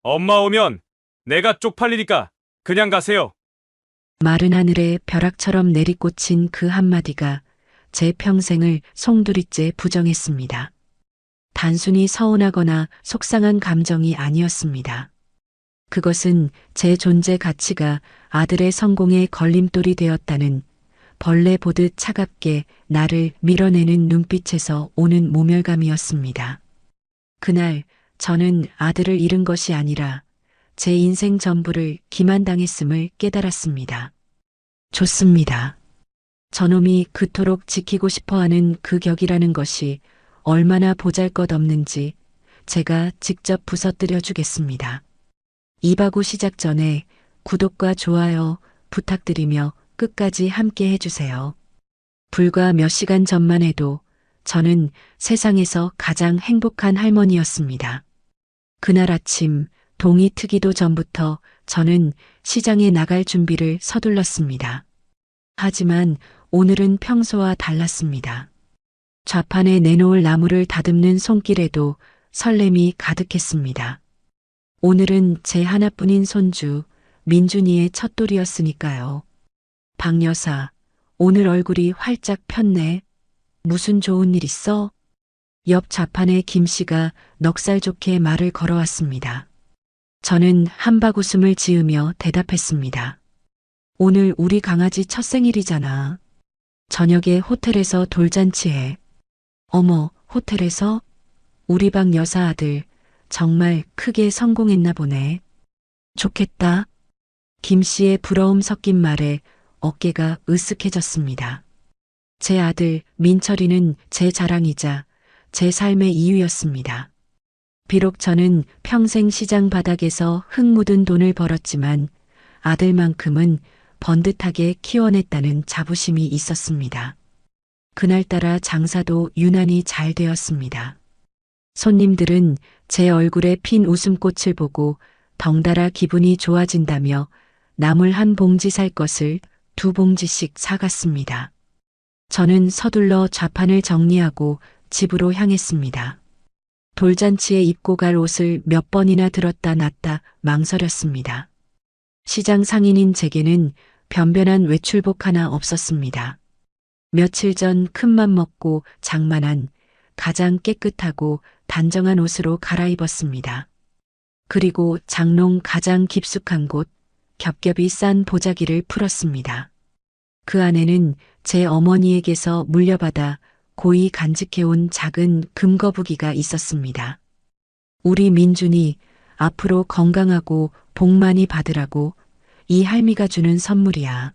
엄마 오면 내가 쪽팔리니까 그냥 가세요. 마른 하늘에 벼락처럼 내리꽂힌 그 한마디가 제 평생을 송두리째 부정했습니다. 단순히 서운하거나 속상한 감정이 아니었습니다. 그것은 제 존재 가치가 아들의 성공에 걸림돌이 되었다는 벌레 보듯 차갑게 나를 밀어내는 눈빛에서 오는 모멸감이었습니다. 그날 저는 아들을 잃은 것이 아니라 제 인생 전부를 기만당했음을 깨달았습니다. 좋습니다. 저놈이 그토록 지키고 싶어하는 그 격이라는 것이 얼마나 보잘것없는지 제가 직접 부서뜨려 주겠습니다. 이바구 시작 전에 구독과 좋아요 부탁드리며 끝까지 함께 해주세요. 불과 몇 시간 전만 해도 저는 세상에서 가장 행복한 할머니였습니다. 그날 아침 동이 트기도 전부터 저는 시장에 나갈 준비를 서둘렀습니다. 하지만 오늘은 평소와 달랐습니다. 좌판에 내놓을 나무를 다듬는 손길에도 설렘이 가득했습니다. 오늘은 제 하나뿐인 손주 민준이의 첫돌이었으니까요. 박 여사, 오늘 얼굴이 활짝 폈네. 무슨 좋은 일 있어? 옆 좌판에 김 씨가 넉살 좋게 말을 걸어왔습니다. 저는 한박 웃음을 지으며 대답했습니다. 오늘 우리 강아지 첫 생일이잖아. 저녁에 호텔에서 돌잔치해. 어머, 호텔에서? 우리 박 여사 아들 정말 크게 성공했나 보네. 좋겠다. 김 씨의 부러움 섞인 말에 어깨가 으쓱해졌습니다. 제 아들 민철이는 제 자랑이자 제 삶의 이유였습니다. 비록 저는 평생 시장 바닥에서 흙 묻은 돈을 벌었지만 아들만큼은 번듯하게 키워냈다는 자부심이 있었습니다. 그날따라 장사도 유난히 잘 되었습니다. 손님들은 제 얼굴에 핀 웃음꽃을 보고 덩달아 기분이 좋아진다며 나물 한 봉지 살 것을 2봉지씩 사갔습니다. 저는 서둘러 좌판을 정리하고 집으로 향했습니다. 돌잔치에 입고 갈 옷을 몇 번이나 들었다 놨다 망설였습니다. 시장 상인인 제게는 변변한 외출복 하나 없었습니다. 며칠 전 큰맘 먹고 장만한 가장 깨끗하고 단정한 옷으로 갈아입었습니다. 그리고 장롱 가장 깊숙한 곳 겹겹이 싼 보자기를 풀었습니다. 그 안에는 제 어머니에게서 물려받아 고이 간직해온 작은 금거북이가 있었습니다. 우리 민준이 앞으로 건강하고 복 많이 받으라고 이 할미가 주는 선물이야.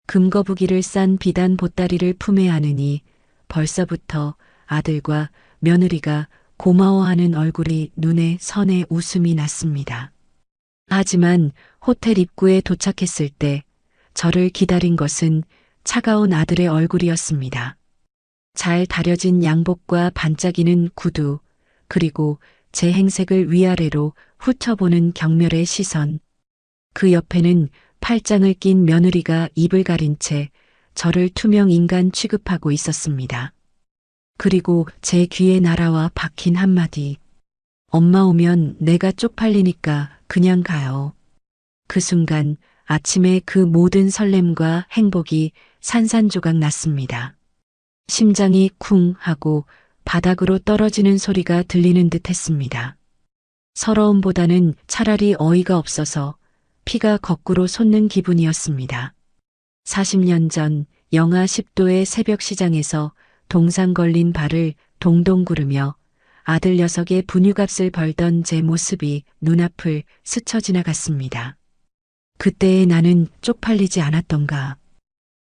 금거북이를 싼 비단 보따리를 품에 안으니 벌써부터 아들과 며느리가 고마워하는 얼굴이 눈에 선해 웃음이 났습니다. 하지만 호텔 입구에 도착했을 때 저를 기다린 것은 차가운 아들의 얼굴이었습니다. 잘 다려진 양복과 반짝이는 구두, 그리고 제 행색을 위아래로 훑어보는 경멸의 시선. 그 옆에는 팔짱을 낀 며느리가 입을 가린 채 저를 투명 인간 취급하고 있었습니다. 그리고 제 귀에 날아와 박힌 한마디. 엄마 오면 내가 쪽팔리니까 그냥 가요. 그 순간 아침에 그 모든 설렘과 행복이 산산조각 났습니다. 심장이 쿵 하고 바닥으로 떨어지는 소리가 들리는 듯 했습니다. 서러움보다는 차라리 어이가 없어서 피가 거꾸로 솟는 기분이었습니다. 40년 전 영하 10도의 새벽 시장에서 동상 걸린 발을 동동 구르며 아들 녀석의 분유값을 벌던 제 모습이 눈앞을 스쳐 지나갔습니다. 그때의 나는 쪽팔리지 않았던가.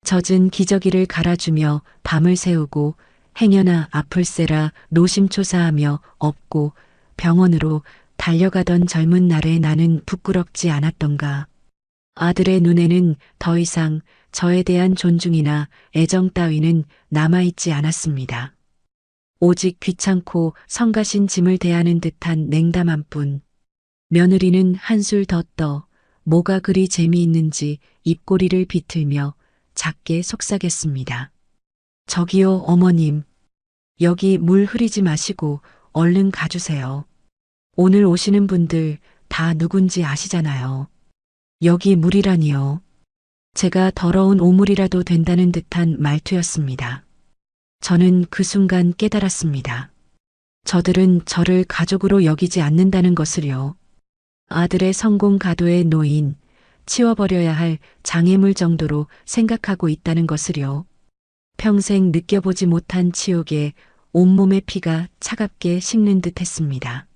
젖은 기저귀를 갈아주며 밤을 새우고 행여나 아플세라 노심초사하며 업고 병원으로 달려가던 젊은 날의 나는 부끄럽지 않았던가. 아들의 눈에는 더 이상 저에 대한 존중이나 애정 따위는 남아있지 않았습니다. 오직 귀찮고 성가신 짐을 대하는 듯한 냉담한 뿐. 며느리는 한술 더 떠 뭐가 그리 재미있는지 입꼬리를 비틀며 작게 속삭였습니다. 저기요, 어머님. 여기 물 흐리지 마시고 얼른 가주세요. 오늘 오시는 분들 다 누군지 아시잖아요. 여기 물이라니요. 제가 더러운 오물이라도 된다는 듯한 말투였습니다. 저는 그 순간 깨달았습니다. 저들은 저를 가족으로 여기지 않는다는 것을요. 아들의 성공 가도에 놓인 치워버려야 할 장애물 정도로 생각하고 있다는 것을요. 평생 느껴보지 못한 치욕에 온몸의 피가 차갑게 식는 듯 했습니다.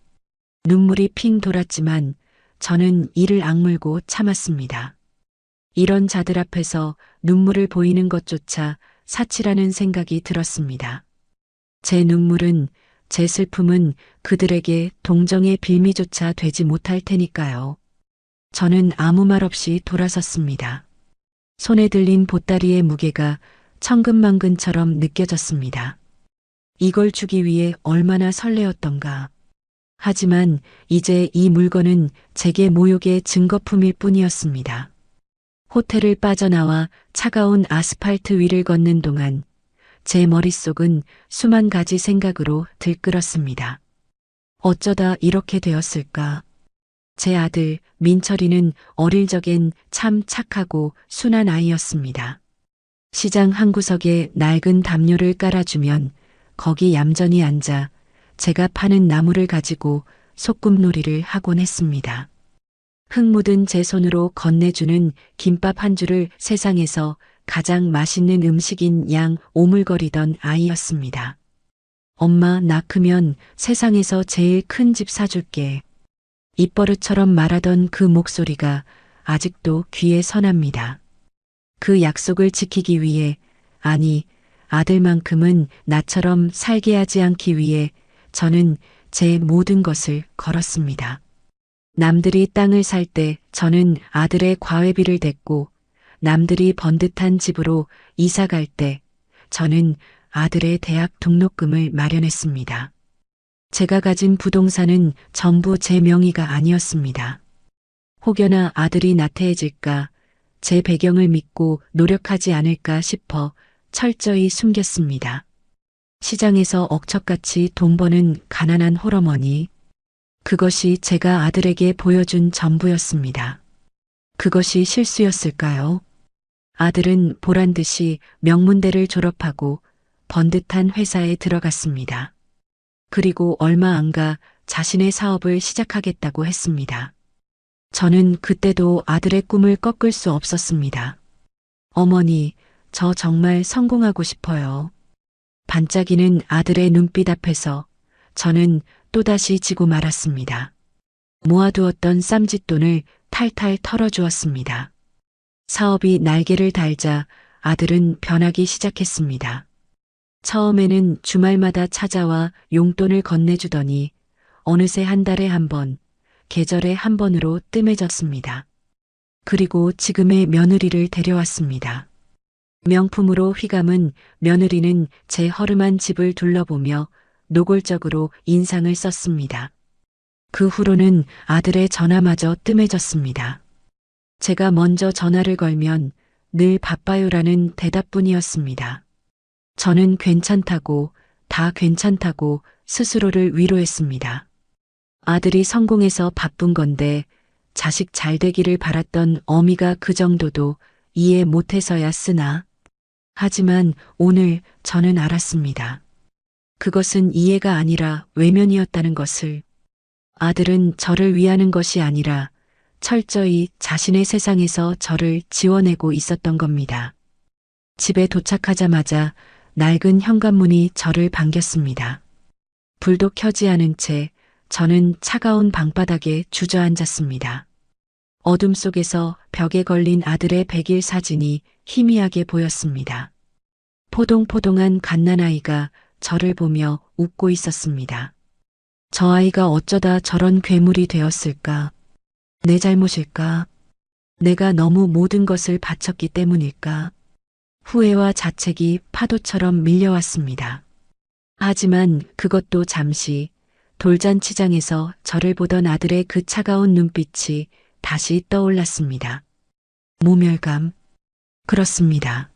눈물이 핑 돌았지만 저는 이를 악물고 참았습니다. 이런 자들 앞에서 눈물을 보이는 것조차 사치라는 생각이 들었습니다. 제 눈물은, 제 슬픔은 그들에게 동정의 빌미조차 되지 못할 테니까요. 저는 아무 말 없이 돌아섰습니다. 손에 들린 보따리의 무게가 천근만근처럼 느껴졌습니다. 이걸 주기 위해 얼마나 설레었던가. 하지만 이제 이 물건은 제게 모욕의 증거품일 뿐이었습니다. 호텔을 빠져나와 차가운 아스팔트 위를 걷는 동안 제 머릿속은 수만 가지 생각으로 들끓었습니다. 어쩌다 이렇게 되었을까? 제 아들 민철이는 어릴 적엔 참 착하고 순한 아이였습니다. 시장 한 구석에 낡은 담요를 깔아주면 거기 얌전히 앉아 제가 파는 나무를 가지고 소꿉놀이를 하곤 했습니다. 흙 묻은 제 손으로 건네주는 김밥 한 줄을 세상에서 가장 맛있는 음식인 양 오물거리던 아이였습니다. 엄마, 나 크면 세상에서 제일 큰 집 사줄게. 입버릇처럼 말하던 그 목소리가 아직도 귀에 선합니다. 그 약속을 지키기 위해, 아니, 아들만큼은 나처럼 살게 하지 않기 위해 저는 제 모든 것을 걸었습니다. 남들이 땅을 살 때 저는 아들의 과외비를 댔고, 남들이 번듯한 집으로 이사 갈 때 저는 아들의 대학 등록금을 마련했습니다. 제가 가진 부동산은 전부 제 명의가 아니었습니다. 혹여나 아들이 나태해질까, 제 배경을 믿고 노력하지 않을까 싶어 철저히 숨겼습니다. 시장에서 억척같이 돈 버는 가난한 홀어머니. 그것이 제가 아들에게 보여준 전부였습니다. 그것이 실수였을까요? 아들은 보란 듯이 명문대를 졸업하고 번듯한 회사에 들어갔습니다. 그리고 얼마 안 가 자신의 사업을 시작하겠다고 했습니다. 저는 그때도 아들의 꿈을 꺾을 수 없었습니다. 어머니, 저 정말 성공하고 싶어요. 반짝이는 아들의 눈빛 앞에서 저는 또다시 지고 말았습니다. 모아두었던 쌈짓돈을 탈탈 털어주었습니다. 사업이 날개를 달자 아들은 변하기 시작했습니다. 처음에는 주말마다 찾아와 용돈을 건네주더니 어느새 한 달에 한 번, 계절에 한 번으로 뜸해졌습니다. 그리고 지금의 며느리를 데려왔습니다. 명품으로 휘감은 며느리는 제 허름한 집을 둘러보며 노골적으로 인상을 썼습니다. 그 후로는 아들의 전화마저 뜸해졌습니다. 제가 먼저 전화를 걸면 늘 바빠요라는 대답뿐이었습니다. 저는 괜찮다고, 다 괜찮다고 스스로를 위로했습니다. 아들이 성공해서 바쁜 건데 자식 잘 되기를 바랐던 어미가 그 정도도 이해 못해서야 쓰나. 하지만 오늘 저는 알았습니다. 그것은 이해가 아니라 외면이었다는 것을. 아들은 저를 위하는 것이 아니라 철저히 자신의 세상에서 저를 지워내고 있었던 겁니다. 집에 도착하자마자 낡은 현관문이 저를 반겼습니다. 불도 켜지 않은 채 저는 차가운 방바닥에 주저앉았습니다. 어둠 속에서 벽에 걸린 아들의 백일 사진이 희미하게 보였습니다. 포동포동한 갓난아이가 저를 보며 웃고 있었습니다. 저 아이가 어쩌다 저런 괴물이 되었을까? 내 잘못일까? 내가 너무 모든 것을 바쳤기 때문일까? 후회와 자책이 파도처럼 밀려왔습니다. 하지만 그것도 잠시, 돌잔치장에서 저를 보던 아들의 그 차가운 눈빛이 다시 떠올랐습니다. 모멸감. 그렇습니다.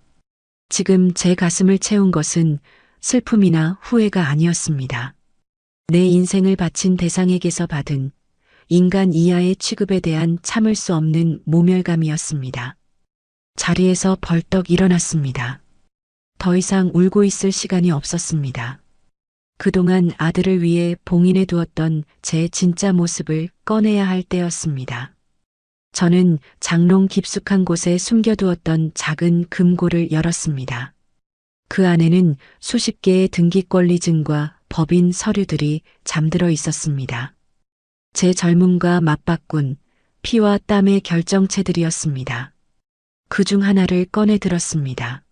지금 제 가슴을 채운 것은 슬픔이나 후회가 아니었습니다. 내 인생을 바친 대상에게서 받은 인간 이하의 취급에 대한 참을 수 없는 모멸감이었습니다. 자리에서 벌떡 일어났습니다. 더 이상 울고 있을 시간이 없었습니다. 그동안 아들을 위해 봉인해 두었던 제 진짜 모습을 꺼내야 할 때였습니다. 저는 장롱 깊숙한 곳에 숨겨두었던 작은 금고를 열었습니다. 그 안에는 수십 개의 등기권리증과 법인 서류들이 잠들어 있었습니다. 제 젊음과 맞바꾼 피와 땀의 결정체들이었습니다. 그중 하나를 꺼내 들었습니다.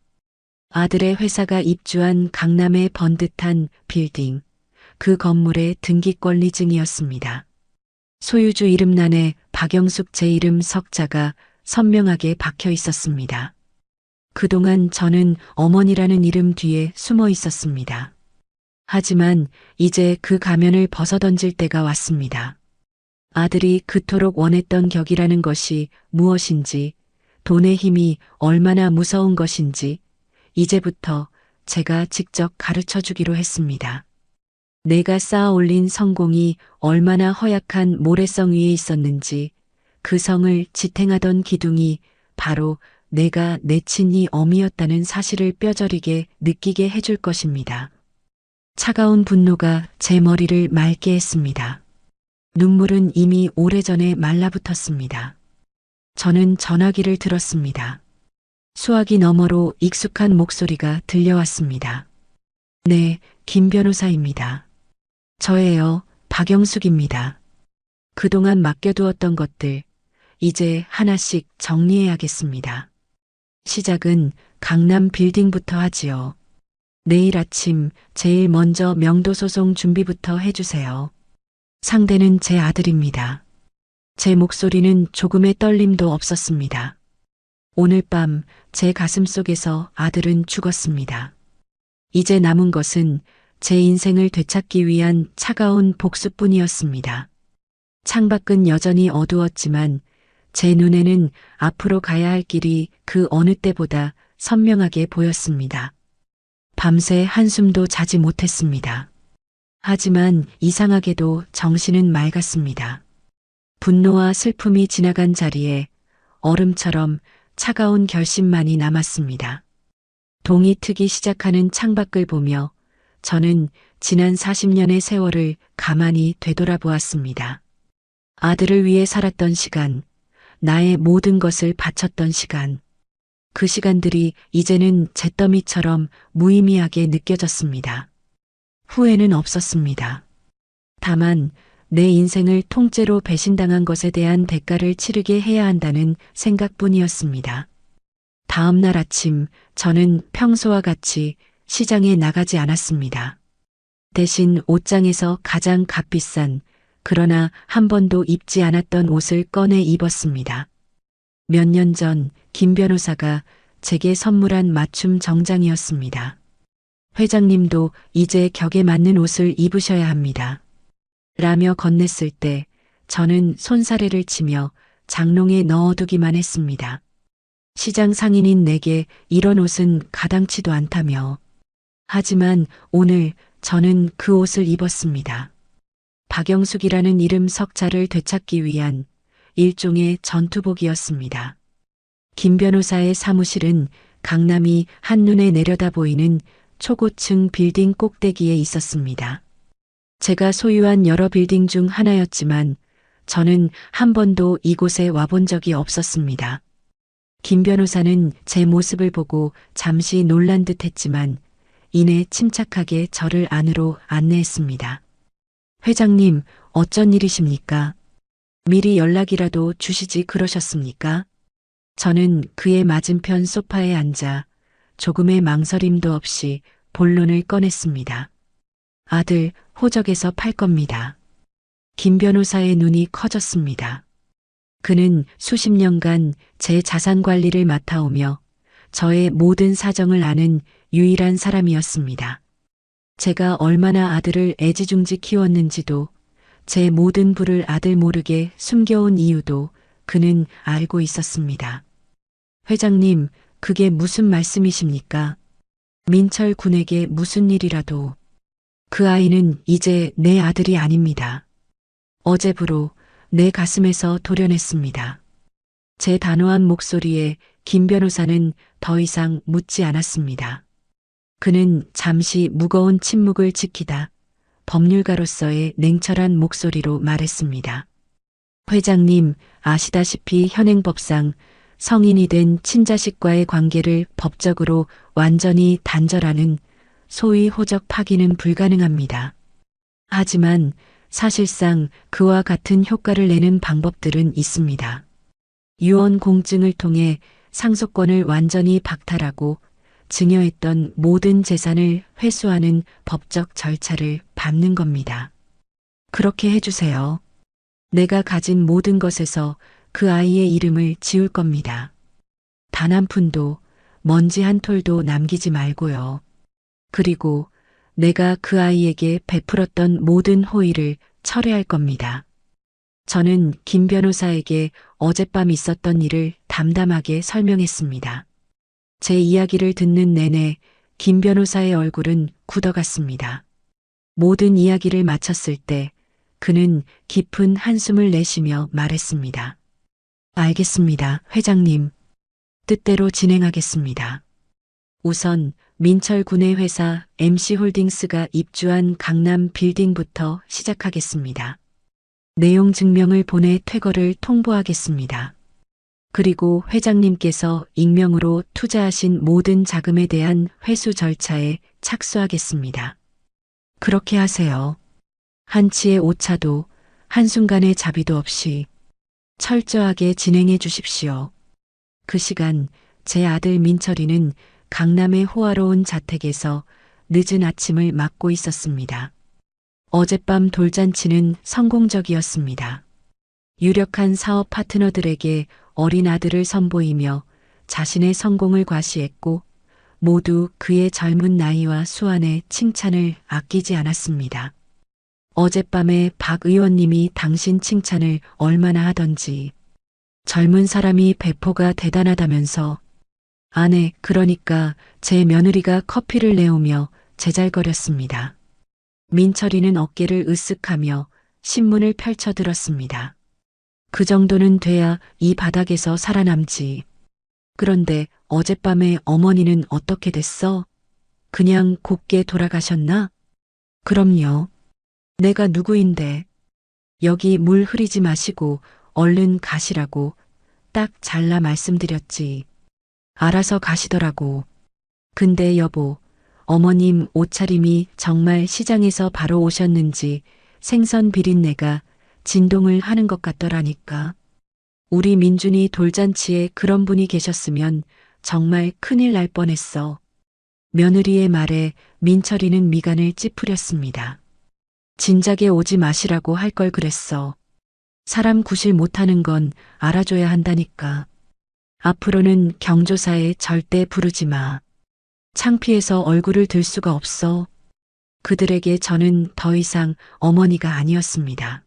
아들의 회사가 입주한 강남의 번듯한 빌딩, 그 건물의 등기권리증이었습니다. 소유주 이름란에 박영숙 제 이름 석자가 선명하게 박혀 있었습니다. 그동안 저는 어머니라는 이름 뒤에 숨어 있었습니다. 하지만 이제 그 가면을 벗어던질 때가 왔습니다. 아들이 그토록 원했던 격이라는 것이 무엇인지, 돈의 힘이 얼마나 무서운 것인지 이제부터 제가 직접 가르쳐 주기로 했습니다. 내가 쌓아 올린 성공이 얼마나 허약한 모래성 위에 있었는지, 그 성을 지탱하던 기둥이 바로 내가 내친 이 어미였다는 사실을 뼈저리게 느끼게 해줄 것입니다. 차가운 분노가 제 머리를 맑게 했습니다. 눈물은 이미 오래전에 말라붙었습니다. 저는 전화기를 들었습니다. 수화기 너머로 익숙한 목소리가 들려왔습니다. 네, 김 변호사입니다. 저예요, 박영숙입니다. 그동안 맡겨두었던 것들, 이제 하나씩 정리해야겠습니다. 시작은 강남 빌딩부터 하지요. 내일 아침 제일 먼저 명도소송 준비부터 해주세요. 상대는 제 아들입니다. 제 목소리는 조금의 떨림도 없었습니다. 오늘 밤 제 가슴 속에서 아들은 죽었습니다. 이제 남은 것은 제 인생을 되찾기 위한 차가운 복수뿐이었습니다. 창밖은 여전히 어두웠지만 제 눈에는 앞으로 가야 할 길이 그 어느 때보다 선명하게 보였습니다. 밤새 한숨도 자지 못했습니다. 하지만 이상하게도 정신은 맑았습니다. 분노와 슬픔이 지나간 자리에 얼음처럼 차가운 결심만이 남았습니다. 동이 트기 시작하는 창밖을 보며 저는 지난 40년의 세월을 가만히 되돌아보았습니다. 아들을 위해 살았던 시간, 나의 모든 것을 바쳤던 시간, 그 시간들이 이제는 잿더미처럼 무의미하게 느껴졌습니다. 후회는 없었습니다. 다만 내 인생을 통째로 배신당한 것에 대한 대가를 치르게 해야 한다는 생각뿐이었습니다. 다음 날 아침 저는 평소와 같이 시장에 나가지 않았습니다. 대신 옷장에서 가장 값비싼 그러나 한 번도 입지 않았던 옷을 꺼내 입었습니다. 몇 년 전 김 변호사가 제게 선물한 맞춤 정장이었습니다. 회장님도 이제 격에 맞는 옷을 입으셔야 합니다. 라며 건넸을 때 저는 손사래를 치며 장롱에 넣어두기만 했습니다. 시장 상인인 내게 이런 옷은 가당치도 않다며. 하지만 오늘 저는 그 옷을 입었습니다. 박영숙이라는 이름 석자를 되찾기 위한 일종의 전투복이었습니다. 김 변호사의 사무실은 강남이 한눈에 내려다 보이는 초고층 빌딩 꼭대기에 있었습니다. 제가 소유한 여러 빌딩 중 하나였지만 저는 한 번도 이곳에 와본 적이 없었습니다. 김 변호사는 제 모습을 보고 잠시 놀란 듯 했지만 이내 침착하게 저를 안으로 안내했습니다. 회장님, 어쩐 일이십니까? 미리 연락이라도 주시지 그러셨습니까? 저는 그의 맞은편 소파에 앉아 조금의 망설임도 없이 본론을 꺼냈습니다. 아들, 호적에서 팔 겁니다. 김 변호사의 눈이 커졌습니다. 그는 수십 년간 제 자산 관리를 맡아오며 저의 모든 사정을 아는 유일한 사람이었습니다. 제가 얼마나 아들을 애지중지 키웠는지도 제 모든 부를 아들 모르게 숨겨온 이유도 그는 알고 있었습니다. 회장님, 그게 무슨 말씀이십니까? 민철 군에게 무슨 일이라도. 그 아이는 이제 내 아들이 아닙니다. 어제부로 내 가슴에서 도려냈습니다. 제 단호한 목소리에 김 변호사는 더 이상 묻지 않았습니다. 그는 잠시 무거운 침묵을 지키다 법률가로서의 냉철한 목소리로 말했습니다. 회장님, 아시다시피 현행법상 성인이 된 친자식과의 관계를 법적으로 완전히 단절하는 소위 호적 파기는 불가능합니다. 하지만 사실상 그와 같은 효과를 내는 방법들은 있습니다. 유언 공증을 통해 상속권을 완전히 박탈하고 증여했던 모든 재산을 회수하는 법적 절차를 밟는 겁니다. 그렇게 해주세요. 내가 가진 모든 것에서 그 아이의 이름을 지울 겁니다. 단 한 푼도, 먼지 한 톨도 남기지 말고요. 그리고 내가 그 아이에게 베풀었던 모든 호의를 철회할 겁니다. 저는 김 변호사에게 어젯밤 있었던 일을 담담하게 설명했습니다. 제 이야기를 듣는 내내 김 변호사의 얼굴은 굳어갔습니다. 모든 이야기를 마쳤을 때 그는 깊은 한숨을 내쉬며 말했습니다. 알겠습니다, 회장님. 뜻대로 진행하겠습니다. 우선 민철 군의 회사 MC홀딩스가 입주한 강남 빌딩부터 시작하겠습니다. 내용 증명을 보내 퇴거를 통보하겠습니다. 그리고 회장님께서 익명으로 투자하신 모든 자금에 대한 회수 절차에 착수하겠습니다. 그렇게 하세요. 한치의 오차도 한순간의 자비도 없이 철저하게 진행해 주십시오. 그 시간 제 아들 민철이는 강남의 호화로운 자택에서 늦은 아침을 맞고 있었습니다. 어젯밤 돌잔치는 성공적이었습니다. 유력한 사업 파트너들에게 어린 아들을 선보이며 자신의 성공을 과시했고 모두 그의 젊은 나이와 수완의 칭찬을 아끼지 않았습니다. 어젯밤에 박 의원님이 당신 칭찬을 얼마나 하던지 젊은 사람이 배포가 대단하다면서 아내, 그러니까 제 며느리가 커피를 내오며 제잘거렸습니다. 민철이는 어깨를 으쓱하며 신문을 펼쳐들었습니다. 그 정도는 돼야 이 바닥에서 살아남지. 그런데 어젯밤에 어머니는 어떻게 됐어? 그냥 곱게 돌아가셨나? 그럼요. 내가 누구인데. 여기 물 흐리지 마시고 얼른 가시라고 딱 잘라 말씀드렸지. 알아서 가시더라고. 근데 여보, 어머님 옷차림이 정말 시장에서 바로 오셨는지 생선 비린내가 진동을 하는 것 같더라니까. 우리 민준이 돌잔치에 그런 분이 계셨으면 정말 큰일 날 뻔했어. 며느리의 말에 민철이는 미간을 찌푸렸습니다. 진작에 오지 마시라고 할 걸 그랬어. 사람 구실 못하는 건 알아줘야 한다니까. 앞으로는 경조사에 절대 부르지 마. 창피해서 얼굴을 들 수가 없어. 그들에게 저는 더 이상 어머니가 아니었습니다.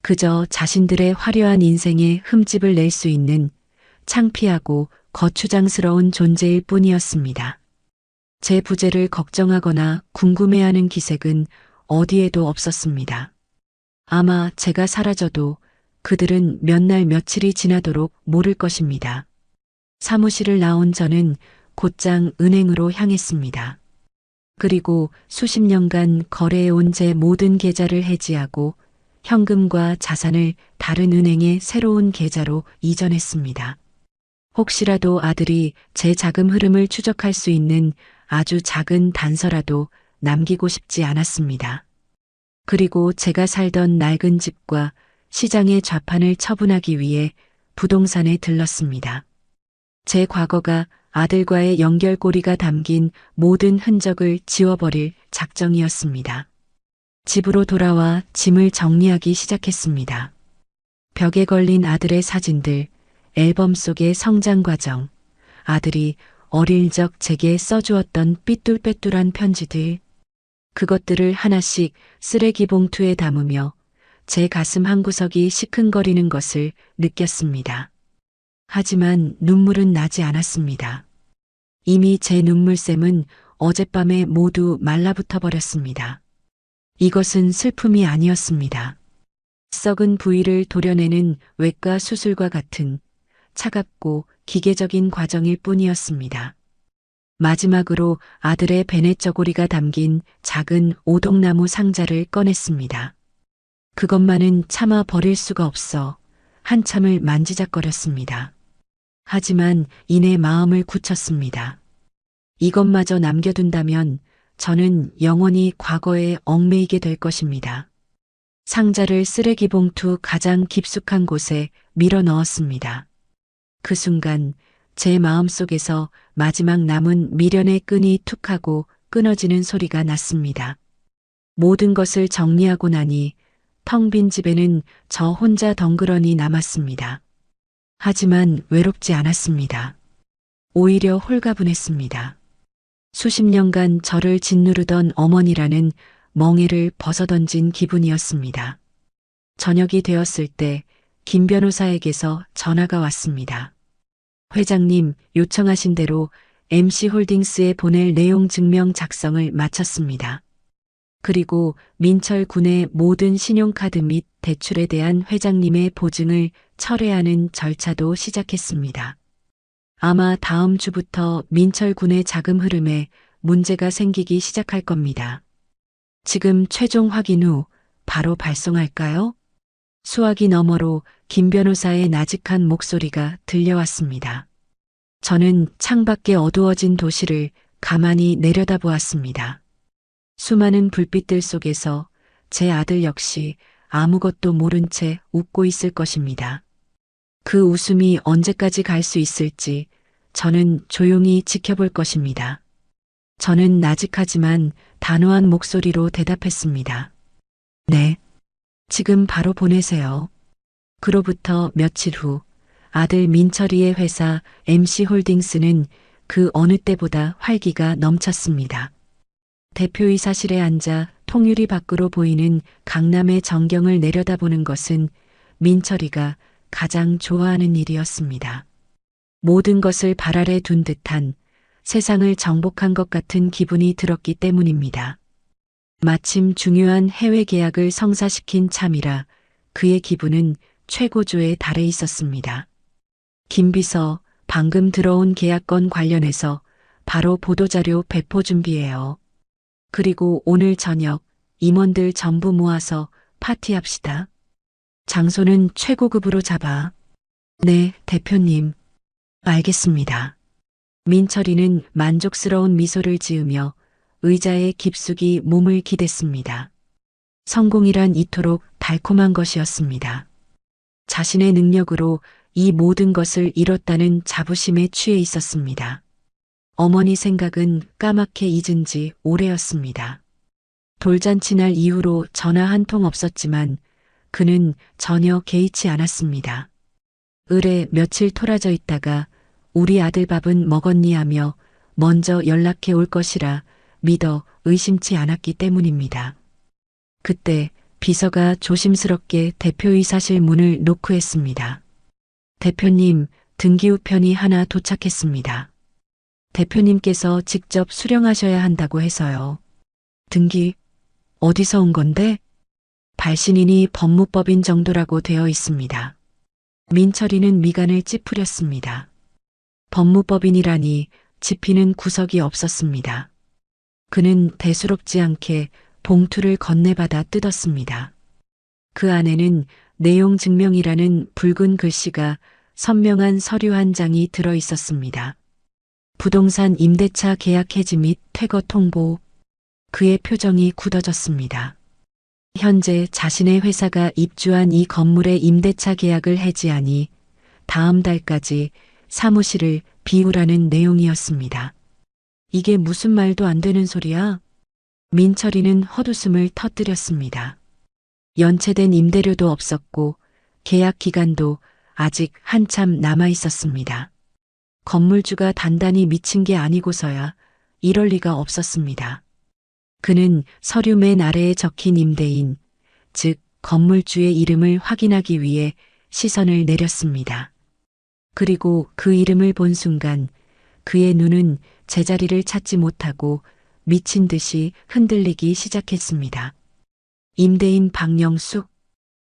그저 자신들의 화려한 인생에 흠집을 낼 수 있는 창피하고 거추장스러운 존재일 뿐이었습니다. 제 부재를 걱정하거나 궁금해하는 기색은 어디에도 없었습니다. 아마 제가 사라져도 그들은 몇 날 며칠이 지나도록 모를 것입니다. 사무실을 나온 저는 곧장 은행으로 향했습니다. 그리고 수십 년간 거래해온 제 모든 계좌를 해지하고 현금과 자산을 다른 은행의 새로운 계좌로 이전했습니다. 혹시라도 아들이 제 자금 흐름을 추적할 수 있는 아주 작은 단서라도 남기고 싶지 않았습니다. 그리고 제가 살던 낡은 집과 시장의 좌판을 처분하기 위해 부동산에 들렀습니다. 제 과거가 아들과의 연결고리가 담긴 모든 흔적을 지워버릴 작정이었습니다. 집으로 돌아와 짐을 정리하기 시작했습니다. 벽에 걸린 아들의 사진들, 앨범 속의 성장 과정, 아들이 어릴 적 제게 써주었던 삐뚤빼뚤한 편지들, 그것들을 하나씩 쓰레기 봉투에 담으며 제 가슴 한구석이 시큰거리는 것을 느꼈습니다. 하지만 눈물은 나지 않았습니다. 이미 제 눈물샘은 어젯밤에 모두 말라붙어 버렸습니다. 이것은 슬픔이 아니었습니다. 썩은 부위를 도려내는 외과 수술과 같은 차갑고 기계적인 과정일 뿐이었습니다. 마지막으로 아들의 베넷 저고리가 담긴 작은 오동나무 상자를 꺼냈습니다. 그것만은 차마 버릴 수가 없어 한참을 만지작거렸습니다. 하지만 이내 마음을 굳혔습니다. 이것마저 남겨둔다면 저는 영원히 과거에 얽매이게 될 것입니다. 상자를 쓰레기 봉투 가장 깊숙한 곳에 밀어 넣었습니다. 그 순간 제 마음속에서 마지막 남은 미련의 끈이 툭 하고 끊어지는 소리가 났습니다. 모든 것을 정리하고 나니 텅 빈 집에는 저 혼자 덩그러니 남았습니다. 하지만 외롭지 않았습니다. 오히려 홀가분했습니다. 수십 년간 저를 짓누르던 어머니라는 멍에를 벗어던진 기분이었습니다. 저녁이 되었을 때 김 변호사에게서 전화가 왔습니다. 회장님 요청하신 대로 MC홀딩스에 보낼 내용 증명 작성을 마쳤습니다. 그리고 민철 군의 모든 신용카드 및 대출에 대한 회장님의 보증을 철회하는 절차도 시작했습니다. 아마 다음 주부터 민철 군의 자금 흐름에 문제가 생기기 시작할 겁니다. 지금 최종 확인 후 바로 발송할까요? 수화기 너머로 김 변호사의 나직한 목소리가 들려왔습니다. 저는 창밖에 어두워진 도시를 가만히 내려다보았습니다. 수많은 불빛들 속에서 제 아들 역시 아무것도 모른 채 웃고 있을 것입니다. 그 웃음이 언제까지 갈 수 있을지 저는 조용히 지켜볼 것입니다. 저는 나직하지만 단호한 목소리로 대답했습니다. 네. 지금 바로 보내세요. 그로부터 며칠 후 아들 민철이의 회사 MC홀딩스는 그 어느 때보다 활기가 넘쳤습니다. 대표이사실에 앉아 통유리 밖으로 보이는 강남의 전경을 내려다보는 것은 민철이가 가장 좋아하는 일이었습니다. 모든 것을 발 아래 둔 듯한 세상을 정복한 것 같은 기분이 들었기 때문입니다. 마침 중요한 해외 계약을 성사시킨 참이라 그의 기분은 최고조에 달해 있었습니다. 김 비서, 방금 들어온 계약건 관련해서 바로 보도자료 배포 준비해요. 그리고 오늘 저녁 임원들 전부 모아서 파티합시다. 장소는 최고급으로 잡아. 네, 대표님. 알겠습니다. 민철이는 만족스러운 미소를 지으며 의자에 깊숙이 몸을 기댔습니다. 성공이란 이토록 달콤한 것이었습니다. 자신의 능력으로 이 모든 것을 이뤘다는 자부심에 취해 있었습니다. 어머니 생각은 까맣게 잊은 지 오래였습니다. 돌잔치 날 이후로 전화 한 통 없었지만 그는 전혀 개의치 않았습니다. 을에 며칠 토라져 있다가 우리 아들 밥은 먹었니 하며 먼저 연락해 올 것이라 믿어 의심치 않았기 때문입니다. 그때 비서가 조심스럽게 대표이사실 문을 노크했습니다. 대표님, 등기 우편이 하나 도착했습니다. 대표님께서 직접 수령하셔야 한다고 해서요. 등기? 어디서 온 건데? 발신인이 법무법인 정도라고 되어 있습니다. 민철이는 미간을 찌푸렸습니다. 법무법인이라니 지피는 구석이 없었습니다. 그는 대수롭지 않게 봉투를 건네받아 뜯었습니다. 그 안에는 내용 증명이라는 붉은 글씨가 선명한 서류 한 장이 들어 있었습니다. 부동산 임대차 계약 해지 및 퇴거 통보. 그의 표정이 굳어졌습니다. 현재 자신의 회사가 입주한 이 건물의 임대차 계약을 해지하니 다음 달까지 사무실을 비우라는 내용이었습니다. 이게 무슨 말도 안 되는 소리야? 민철이는 헛웃음을 터뜨렸습니다. 연체된 임대료도 없었고 계약 기간도 아직 한참 남아 있었습니다. 건물주가 단단히 미친 게 아니고서야 이럴 리가 없었습니다. 그는 서류 맨 아래에 적힌 임대인, 즉 건물주의 이름을 확인하기 위해 시선을 내렸습니다. 그리고 그 이름을 본 순간 그의 눈은 제자리를 찾지 못하고 미친 듯이 흔들리기 시작했습니다. 임대인 박영숙.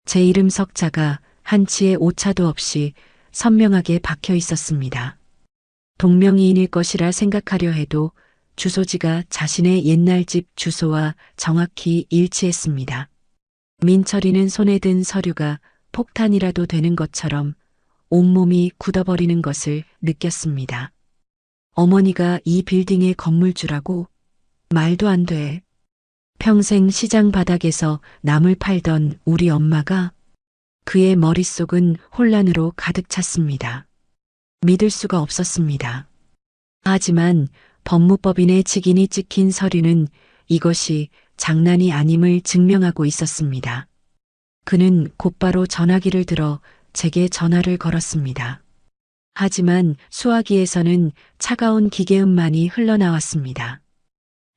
제 이름 석자가 한치의 오차도 없이 선명하게 박혀 있었습니다. 동명이인일 것이라 생각하려 해도 주소지가 자신의 옛날 집 주소와 정확히 일치했습니다. 민철이는 손에 든 서류가 폭탄이라도 되는 것처럼 온몸이 굳어버리는 것을 느꼈습니다. 어머니가 이 빌딩의 건물주라고? 말도 안 돼. 평생 시장 바닥에서 나물 팔던 우리 엄마가? 그의 머릿속은 혼란으로 가득 찼습니다. 믿을 수가 없었습니다. 하지만 법무법인의 직인이 찍힌 서류는 이것이 장난이 아님을 증명하고 있었습니다. 그는 곧바로 전화기를 들어 제게 전화를 걸었습니다. 하지만 수화기에서는 차가운 기계음만이 흘러나왔습니다.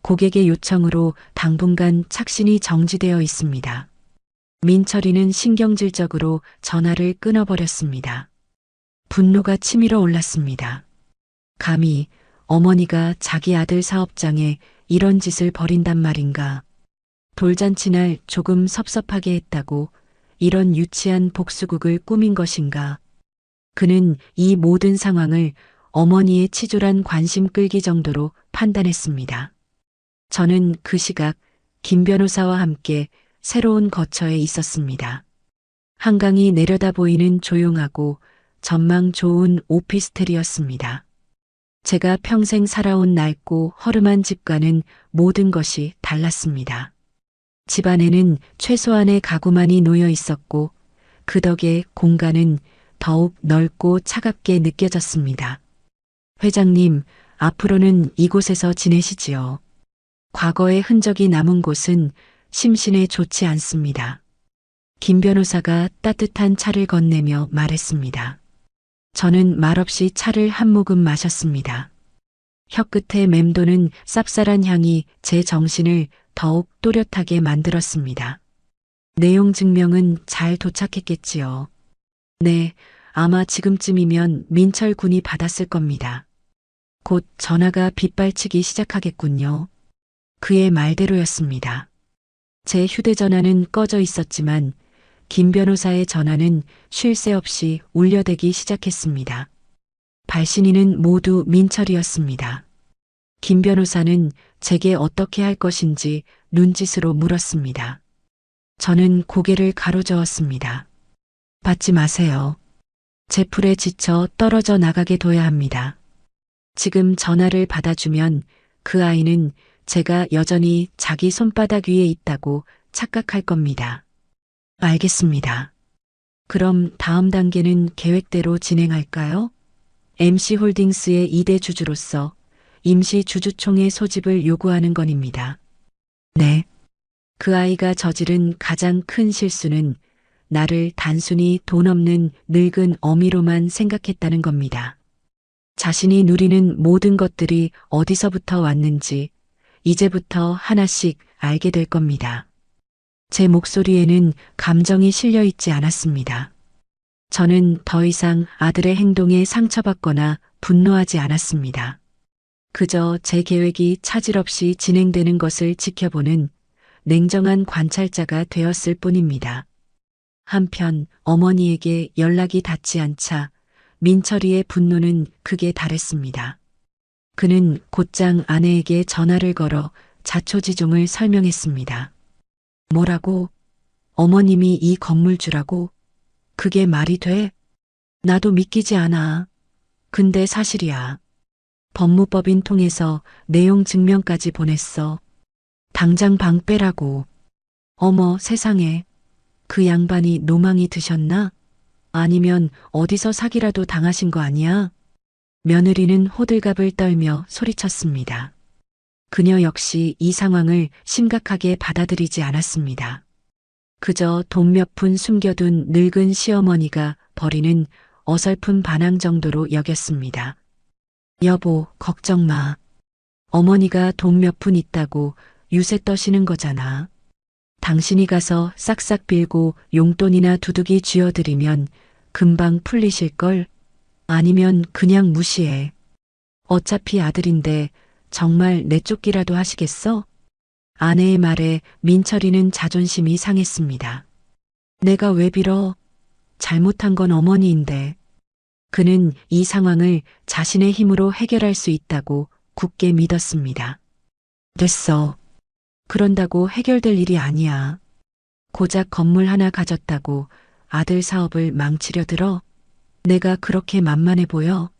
고객의 요청으로 당분간 착신이 정지되어 있습니다. 민철이는 신경질적으로 전화를 끊어버렸습니다. 분노가 치밀어 올랐습니다. 감히 어머니가 자기 아들 사업장에 이런 짓을 벌인단 말인가. 돌잔치날 조금 섭섭하게 했다고 이런 유치한 복수국을 꾸민 것인가. 그는 이 모든 상황을 어머니의 치졸한 관심 끌기 정도로 판단했습니다. 저는 그 시각 김 변호사와 함께 새로운 거처에 있었습니다. 한강이 내려다 보이는 조용하고 전망 좋은 오피스텔이었습니다. 제가 평생 살아온 낡고 허름한 집과는 모든 것이 달랐습니다. 집 안에는 최소한의 가구만이 놓여 있었고 그 덕에 공간은 더욱 넓고 차갑게 느껴졌습니다. 회장님, 앞으로는 이곳에서 지내시지요. 과거의 흔적이 남은 곳은 심신에 좋지 않습니다. 김 변호사가 따뜻한 차를 건네며 말했습니다. 저는 말없이 차를 한 모금 마셨습니다. 혀끝에 맴도는 쌉쌀한 향이 제 정신을 더욱 또렷하게 만들었습니다. 내용 증명은 잘 도착했겠지요. 네, 아마 지금쯤이면 민철 군이 받았을 겁니다. 곧 전화가 빗발치기 시작하겠군요. 그의 말대로였습니다. 제 휴대전화는 꺼져 있었지만 김 변호사의 전화는 쉴 새 없이 울려대기 시작했습니다. 발신인은 모두 민철이었습니다. 김 변호사는 제게 어떻게 할 것인지 눈짓으로 물었습니다. 저는 고개를 가로저었습니다. 받지 마세요. 제 풀에 지쳐 떨어져 나가게 둬야 합니다. 지금 전화를 받아주면 그 아이는 제가 여전히 자기 손바닥 위에 있다고 착각할 겁니다. 알겠습니다. 그럼 다음 단계는 계획대로 진행할까요? MC홀딩스의 2대 주주로서 임시 주주총회 소집을 요구하는 건입니다. 네. 그 아이가 저지른 가장 큰 실수는 나를 단순히 돈 없는 늙은 어미로만 생각했다는 겁니다. 자신이 누리는 모든 것들이 어디서부터 왔는지 이제부터 하나씩 알게 될 겁니다. 제 목소리에는 감정이 실려 있지 않았습니다. 저는 더 이상 아들의 행동에 상처받거나 분노하지 않았습니다. 그저 제 계획이 차질 없이 진행되는 것을 지켜보는 냉정한 관찰자가 되었을 뿐입니다. 한편 어머니에게 연락이 닿지 않자 민철이의 분노는 극에 달했습니다. 그는 곧장 아내에게 전화를 걸어 자초지종을 설명했습니다. 뭐라고? 어머님이 이 건물주라고? 그게 말이 돼? 나도 믿기지 않아. 근데 사실이야. 법무법인 통해서 내용 증명까지 보냈어. 당장 방 빼라고. 어머 세상에. 그 양반이 노망이 드셨나? 아니면 어디서 사기라도 당하신 거 아니야? 며느리는 호들갑을 떨며 소리쳤습니다. 그녀 역시 이 상황을 심각하게 받아들이지 않았습니다. 그저 돈 몇 푼 숨겨둔 늙은 시어머니가 벌이는 어설픈 반항 정도로 여겼습니다. 여보, 걱정 마. 어머니가 돈 몇 푼 있다고 유세 떠시는 거잖아. 당신이 가서 싹싹 빌고 용돈이나 두둑이 쥐어드리면 금방 풀리실걸? 아니면 그냥 무시해. 어차피 아들인데 정말 내쫓기라도 하시겠어? 아내의 말에 민철이는 자존심이 상했습니다. 내가 왜 빌어? 잘못한 건 어머니인데. 그는 이 상황을 자신의 힘으로 해결할 수 있다고 굳게 믿었습니다. 됐어. 그런다고 해결될 일이 아니야. 고작 건물 하나 가졌다고 아들 사업을 망치려 들어? 내가 그렇게 만만해 보여?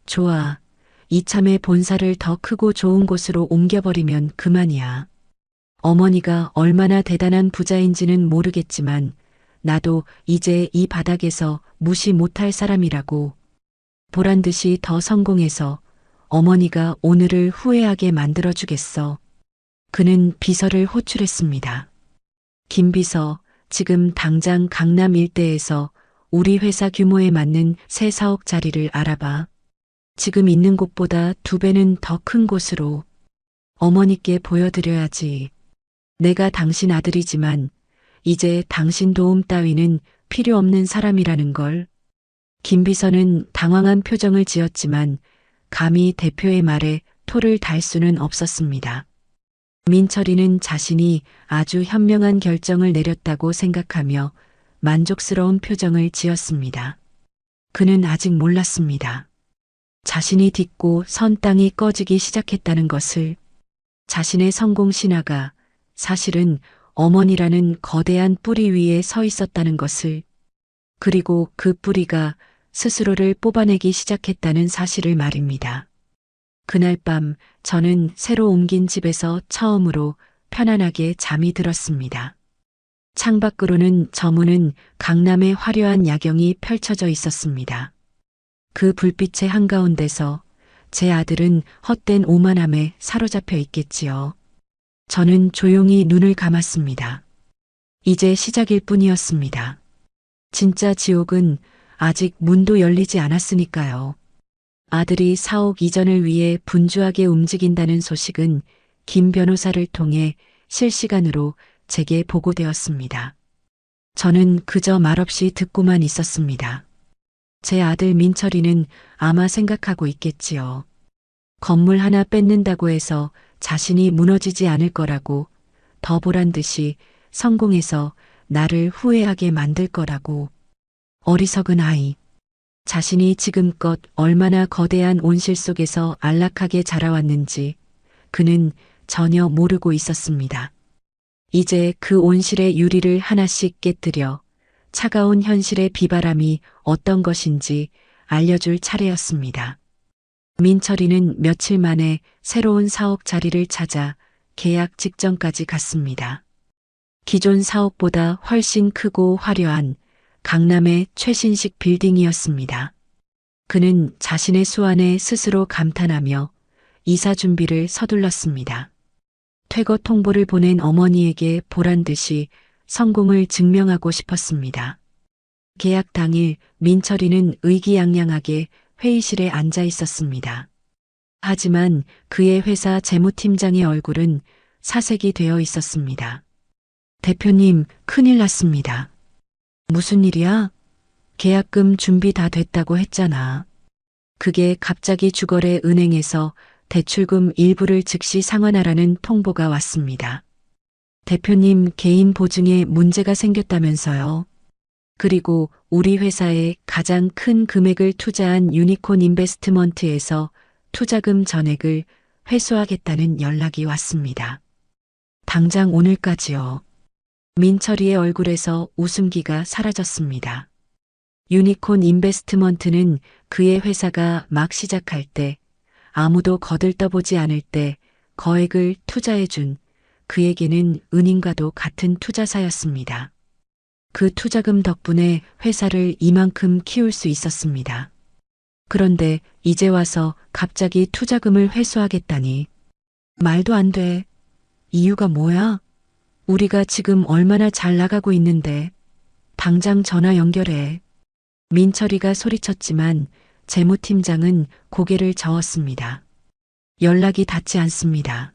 좋아. 이참에 본사를 더 크고 좋은 곳으로 옮겨버리면 그만이야. 어머니가 얼마나 대단한 부자인지는 모르겠지만 나도 이제 이 바닥에서 무시 못할 사람이라고. 보란 듯이 더 성공해서 어머니가 오늘을 후회하게 만들어주겠어. 그는 비서를 호출했습니다. 김 비서, 지금 당장 강남 일대에서 우리 회사 규모에 맞는 새 사옥 자리를 알아봐. 지금 있는 곳보다 2배는 더 큰 곳으로. 어머니께 보여드려야지. 내가 당신 아들이지만 이제 당신 도움 따위는 필요 없는 사람이라는 걸. 김 비서는 당황한 표정을 지었지만 감히 대표의 말에 토를 달 수는 없었습니다. 민철이는 자신이 아주 현명한 결정을 내렸다고 생각하며 만족스러운 표정을 지었습니다. 그는 아직 몰랐습니다. 자신이 딛고 선 땅이 꺼지기 시작했다는 것을. 자신의 성공 신화가 사실은 어머니라는 거대한 뿌리 위에 서 있었다는 것을. 그리고 그 뿌리가 스스로를 뽑아내기 시작했다는 사실을 말입니다. 그날 밤 저는 새로 옮긴 집에서 처음으로 편안하게 잠이 들었습니다. 창밖으로는 저무는 강남의 화려한 야경이 펼쳐져 있었습니다. 그 불빛의 한가운데서 제 아들은 헛된 오만함에 사로잡혀 있겠지요. 저는 조용히 눈을 감았습니다. 이제 시작일 뿐이었습니다. 진짜 지옥은 아직 문도 열리지 않았으니까요. 아들이 사옥 이전을 위해 분주하게 움직인다는 소식은 김 변호사를 통해 실시간으로 제게 보고되었습니다. 저는 그저 말없이 듣고만 있었습니다. 제 아들 민철이는 아마 생각하고 있겠지요. 건물 하나 뺏는다고 해서 자신이 무너지지 않을 거라고, 더 보란 듯이 성공해서 나를 후회하게 만들 거라고. 어리석은 아이. 자신이 지금껏 얼마나 거대한 온실 속에서 안락하게 자라왔는지 그는 전혀 모르고 있었습니다. 이제 그 온실의 유리를 하나씩 깨뜨려 차가운 현실의 비바람이 어떤 것인지 알려줄 차례였습니다. 민철이는 며칠 만에 새로운 사옥 자리를 찾아 계약 직전까지 갔습니다. 기존 사옥보다 훨씬 크고 화려한 강남의 최신식 빌딩이었습니다. 그는 자신의 수완에 스스로 감탄하며 이사 준비를 서둘렀습니다. 퇴거 통보를 보낸 어머니에게 보란 듯이 성공을 증명하고 싶었습니다. 계약 당일 민철이는 의기양양하게 회의실에 앉아 있었습니다. 하지만 그의 회사 재무팀장의 얼굴은 사색이 되어 있었습니다. 대표님, 큰일 났습니다. 무슨 일이야? 계약금 준비 다 됐다고 했잖아. 그게 갑자기 주거래 은행에서 대출금 일부를 즉시 상환하라는 통보가 왔습니다. 대표님 개인 보증에 문제가 생겼다면서요. 그리고 우리 회사에 가장 큰 금액을 투자한 유니콘 인베스트먼트에서 투자금 전액을 회수하겠다는 연락이 왔습니다. 당장 오늘까지요. 민철이의 얼굴에서 웃음기가 사라졌습니다. 유니콘 인베스트먼트는 그의 회사가 막 시작할 때 아무도 거들떠보지 않을 때 거액을 투자해준 그에게는 은인과도 같은 투자사였습니다. 그 투자금 덕분에 회사를 이만큼 키울 수 있었습니다. 그런데 이제 와서 갑자기 투자금을 회수하겠다니. 말도 안 돼. 이유가 뭐야? 우리가 지금 얼마나 잘 나가고 있는데. 당장 전화 연결해. 민철이가 소리쳤지만 재무팀장은 고개를 저었습니다. 연락이 닿지 않습니다.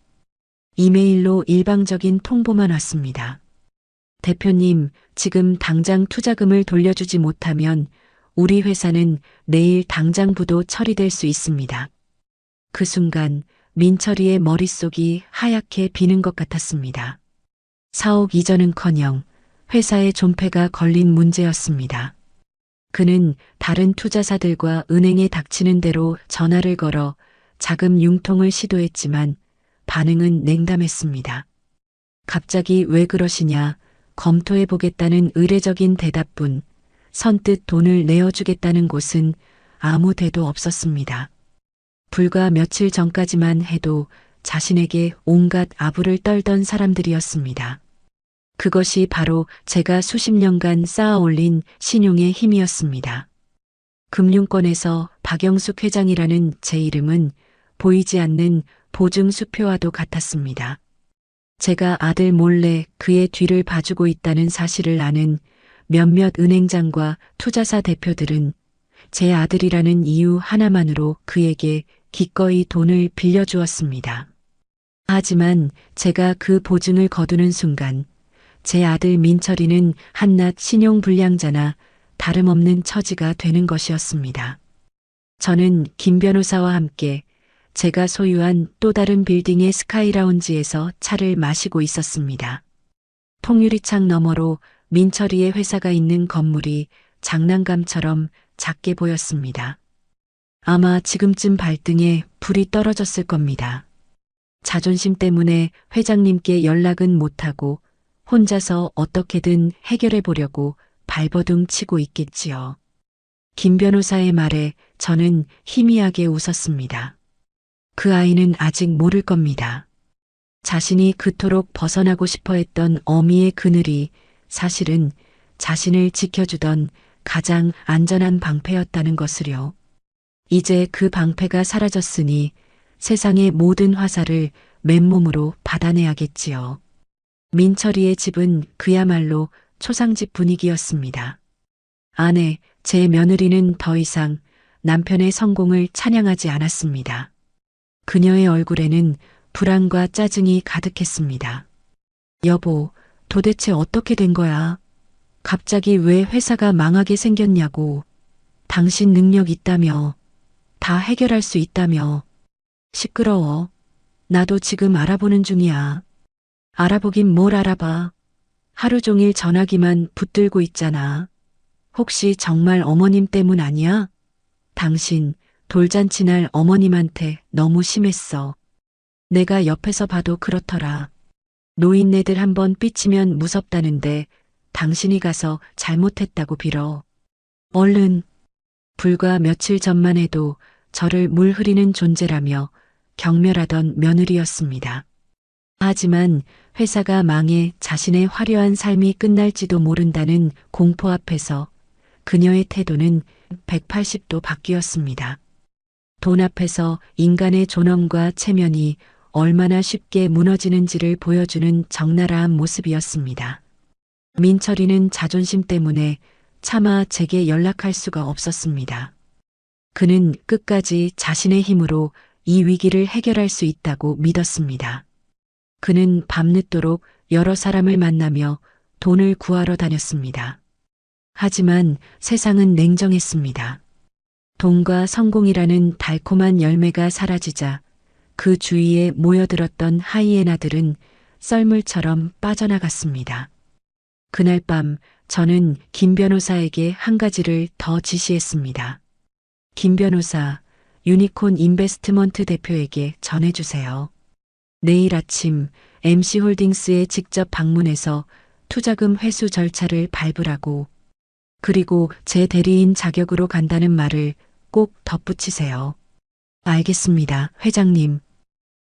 이메일로 일방적인 통보만 왔습니다. 대표님, 지금 당장 투자금을 돌려주지 못하면 우리 회사는 내일 당장 부도 처리될 수 있습니다. 그 순간 민철이의 머릿속이 하얗게 비는 것 같았습니다. 사옥 이전은커녕 회사의 존폐가 걸린 문제였습니다. 그는 다른 투자사들과 은행에 닥치는 대로 전화를 걸어 자금 융통을 시도했지만 반응은 냉담했습니다. 갑자기 왜 그러시냐, 검토해보겠다는 의례적인 대답뿐 선뜻 돈을 내어주겠다는 곳은 아무 데도 없었습니다. 불과 며칠 전까지만 해도 자신에게 온갖 아부를 떨던 사람들이었습니다. 그것이 바로 제가 수십 년간 쌓아올린 신용의 힘이었습니다. 금융권에서 박영숙 회장이라는 제 이름은 보이지 않는 보증 수표와도 같았습니다. 제가 아들 몰래 그의 뒤를 봐주고 있다는 사실을 아는 몇몇 은행장과 투자사 대표들은 제 아들이라는 이유 하나만으로 그에게 기꺼이 돈을 빌려주었습니다. 하지만 제가 그 보증을 거두는 순간 제 아들 민철이는 한낱 신용불량자나 다름없는 처지가 되는 것이었습니다. 저는 김 변호사와 함께 제가 소유한 또 다른 빌딩의 스카이라운지에서 차를 마시고 있었습니다. 통유리창 너머로 민철이의 회사가 있는 건물이 장난감처럼 작게 보였습니다. 아마 지금쯤 발등에 불이 떨어졌을 겁니다. 자존심 때문에 회장님께 연락은 못하고 혼자서 어떻게든 해결해 보려고 발버둥 치고 있겠지요. 김 변호사의 말에 저는 희미하게 웃었습니다. 그 아이는 아직 모를 겁니다. 자신이 그토록 벗어나고 싶어 했던 어미의 그늘이 사실은 자신을 지켜주던 가장 안전한 방패였다는 것을요. 이제 그 방패가 사라졌으니 세상의 모든 화살을 맨몸으로 받아내야겠지요. 민철이의 집은 그야말로 초상집 분위기였습니다. 아내, 제 며느리는 더 이상 남편의 성공을 찬양하지 않았습니다. 그녀의 얼굴에는 불안과 짜증이 가득했습니다. 여보, 도대체 어떻게 된 거야? 갑자기 왜 회사가 망하게 생겼냐고. 당신 능력 있다며. 다 해결할 수 있다며. 시끄러워. 나도 지금 알아보는 중이야. 알아보긴 뭘 알아봐. 하루 종일 전화기만 붙들고 있잖아. 혹시 정말 어머님 때문 아니야? 당신 돌잔치 날 어머님한테 너무 심했어. 내가 옆에서 봐도 그렇더라. 노인네들 한번 삐치면 무섭다는데 당신이 가서 잘못했다고 빌어. 얼른. 불과 며칠 전만 해도 저를 물 흐리는 존재라며 경멸하던 며느리였습니다. 하지만 회사가 망해 자신의 화려한 삶이 끝날지도 모른다는 공포 앞에서 그녀의 태도는 180도 바뀌었습니다. 돈 앞에서 인간의 존엄과 체면이 얼마나 쉽게 무너지는지를 보여주는 적나라한 모습이었습니다. 민철이는 자존심 때문에 차마 제게 연락할 수가 없었습니다. 그는 끝까지 자신의 힘으로 이 위기를 해결할 수 있다고 믿었습니다. 그는 밤늦도록 여러 사람을 만나며 돈을 구하러 다녔습니다. 하지만 세상은 냉정했습니다. 돈과 성공이라는 달콤한 열매가 사라지자 그 주위에 모여들었던 하이에나들은 썰물처럼 빠져나갔습니다. 그날 밤 저는 김 변호사에게 한 가지를 더 지시했습니다. 김 변호사, 유니콘 인베스트먼트 대표에게 전해주세요. 내일 아침 MC홀딩스에 직접 방문해서 투자금 회수 절차를 밟으라고. 그리고 제 대리인 자격으로 간다는 말을 꼭 덧붙이세요. 알겠습니다, 회장님.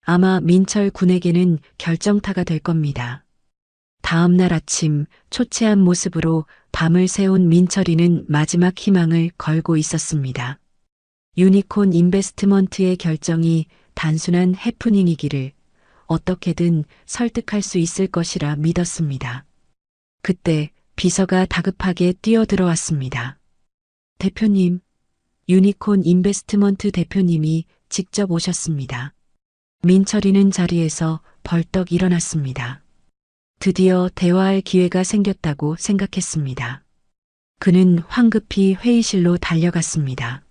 아마 민철 군에게는 결정타가 될 겁니다. 다음 날 아침 초췌한 모습으로 밤을 새운 민철이는 마지막 희망을 걸고 있었습니다. 유니콘 인베스트먼트의 결정이 단순한 해프닝이기를 어떻게든 설득할 수 있을 것이라 믿었습니다. 그때 비서가 다급하게 뛰어들어왔습니다. 대표님, 유니콘 인베스트먼트 대표님이 직접 오셨습니다. 민철이는 자리에서 벌떡 일어났습니다. 드디어 대화할 기회가 생겼다고 생각했습니다. 그는 황급히 회의실로 달려갔습니다.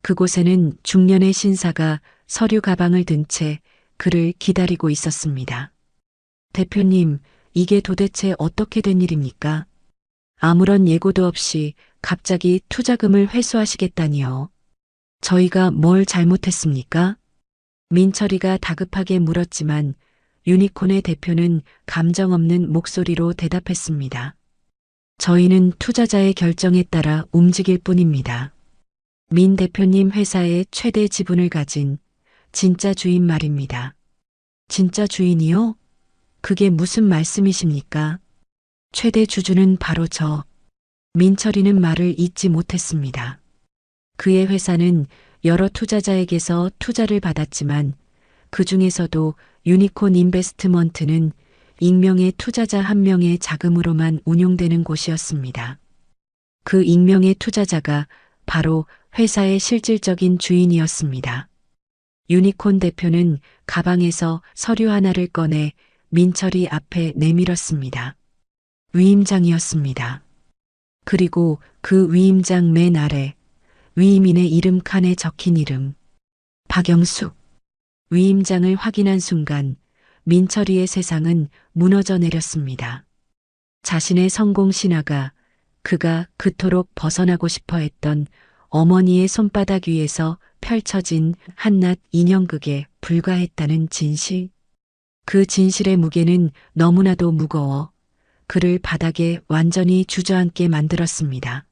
그곳에는 중년의 신사가 서류 가방을 든 채 그를 기다리고 있었습니다. 대표님, 이게 도대체 어떻게 된 일입니까? 아무런 예고도 없이 갑자기 투자금을 회수하시겠다니요. 저희가 뭘 잘못했습니까? 민철이가 다급하게 물었지만 유니콘의 대표는 감정 없는 목소리로 대답했습니다. 저희는 투자자의 결정에 따라 움직일 뿐입니다. 민 대표님 회사의 최대 지분을 가진 진짜 주인 말입니다. 진짜 주인이요? 그게 무슨 말씀이십니까? 최대 주주는 바로 저. 민철이는 말을 잇지 못했습니다. 그의 회사는 여러 투자자에게서 투자를 받았지만 그 중에서도 유니콘 인베스트먼트는 익명의 투자자 한 명의 자금으로만 운용되는 곳이었습니다. 그 익명의 투자자가 바로 회사의 실질적인 주인이었습니다. 유니콘 대표는 가방에서 서류 하나를 꺼내 민철이 앞에 내밀었습니다. 위임장이었습니다. 그리고 그 위임장 맨 아래 위임인의 이름 칸에 적힌 이름 박영숙. 위임장을 확인한 순간 민철이의 세상은 무너져 내렸습니다. 자신의 성공 신화가 그가 그토록 벗어나고 싶어 했던 어머니의 손바닥 위에서 펼쳐진 한낱 인형극에 불과했다는 진실. 그 진실의 무게는 너무나도 무거워 그를 바닥에 완전히 주저앉게 만들었습니다.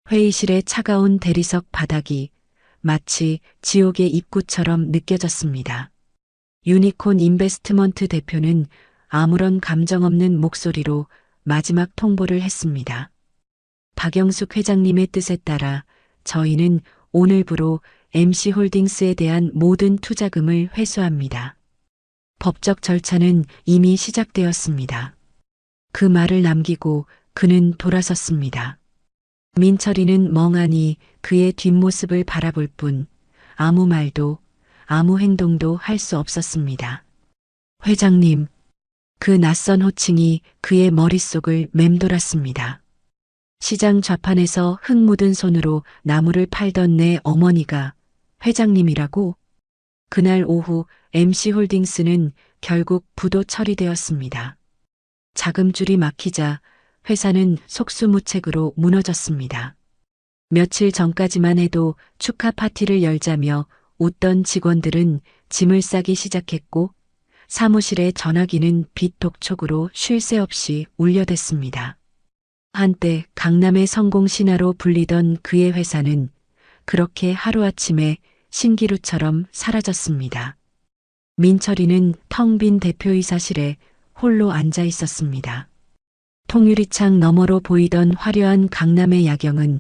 회의실의 차가운 대리석 바닥이 마치 지옥의 입구처럼 느껴졌습니다. 유니콘 인베스트먼트 대표는 아무런 감정 없는 목소리로 마지막 통보를 했습니다. 박영숙 회장님의 뜻에 따라 저희는 오늘부로 MC홀딩스에 대한 모든 투자금을 회수합니다. 법적 절차는 이미 시작되었습니다. 그 말을 남기고 그는 돌아섰습니다. 민철이는 멍하니 그의 뒷모습을 바라볼 뿐 아무 말도 아무 행동도 할 수 없었습니다. 회장님, 그 낯선 호칭이 그의 머릿속을 맴돌았습니다. 시장 좌판에서 흙 묻은 손으로 나무를 팔던 내 어머니가 회장님이라고? 그날 오후 MC홀딩스는 결국 부도 처리되었습니다. 자금줄이 막히자 회사는 속수무책으로 무너졌습니다. 며칠 전까지만 해도 축하 파티를 열자며 웃던 직원들은 짐을 싸기 시작했고 사무실의 전화기는 빗독촉으로 쉴 새 없이 울려댔습니다. 한때 강남의 성공 신화로 불리던 그의 회사는 그렇게 하루아침에 신기루처럼 사라졌습니다. 민철이는 텅 빈 대표이사실에 홀로 앉아 있었습니다. 통유리창 너머로 보이던 화려한 강남의 야경은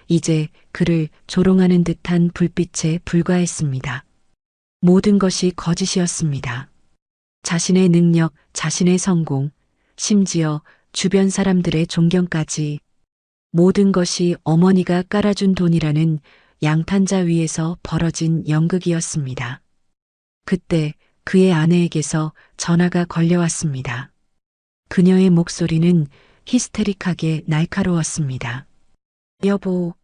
이제 그를 조롱하는 듯한 불빛에 불과했습니다. 모든 것이 거짓이었습니다. 자신의 능력, 자신의 성공, 심지어 주변 사람들의 존경까지 모든 것이 어머니가 깔아준 돈이라는 양탄자 위에서 벌어진 연극이었습니다. 그때 그의 아내에게서 전화가 걸려왔습니다. 그녀의 목소리는 히스테릭하게 날카로웠습니다. 여보,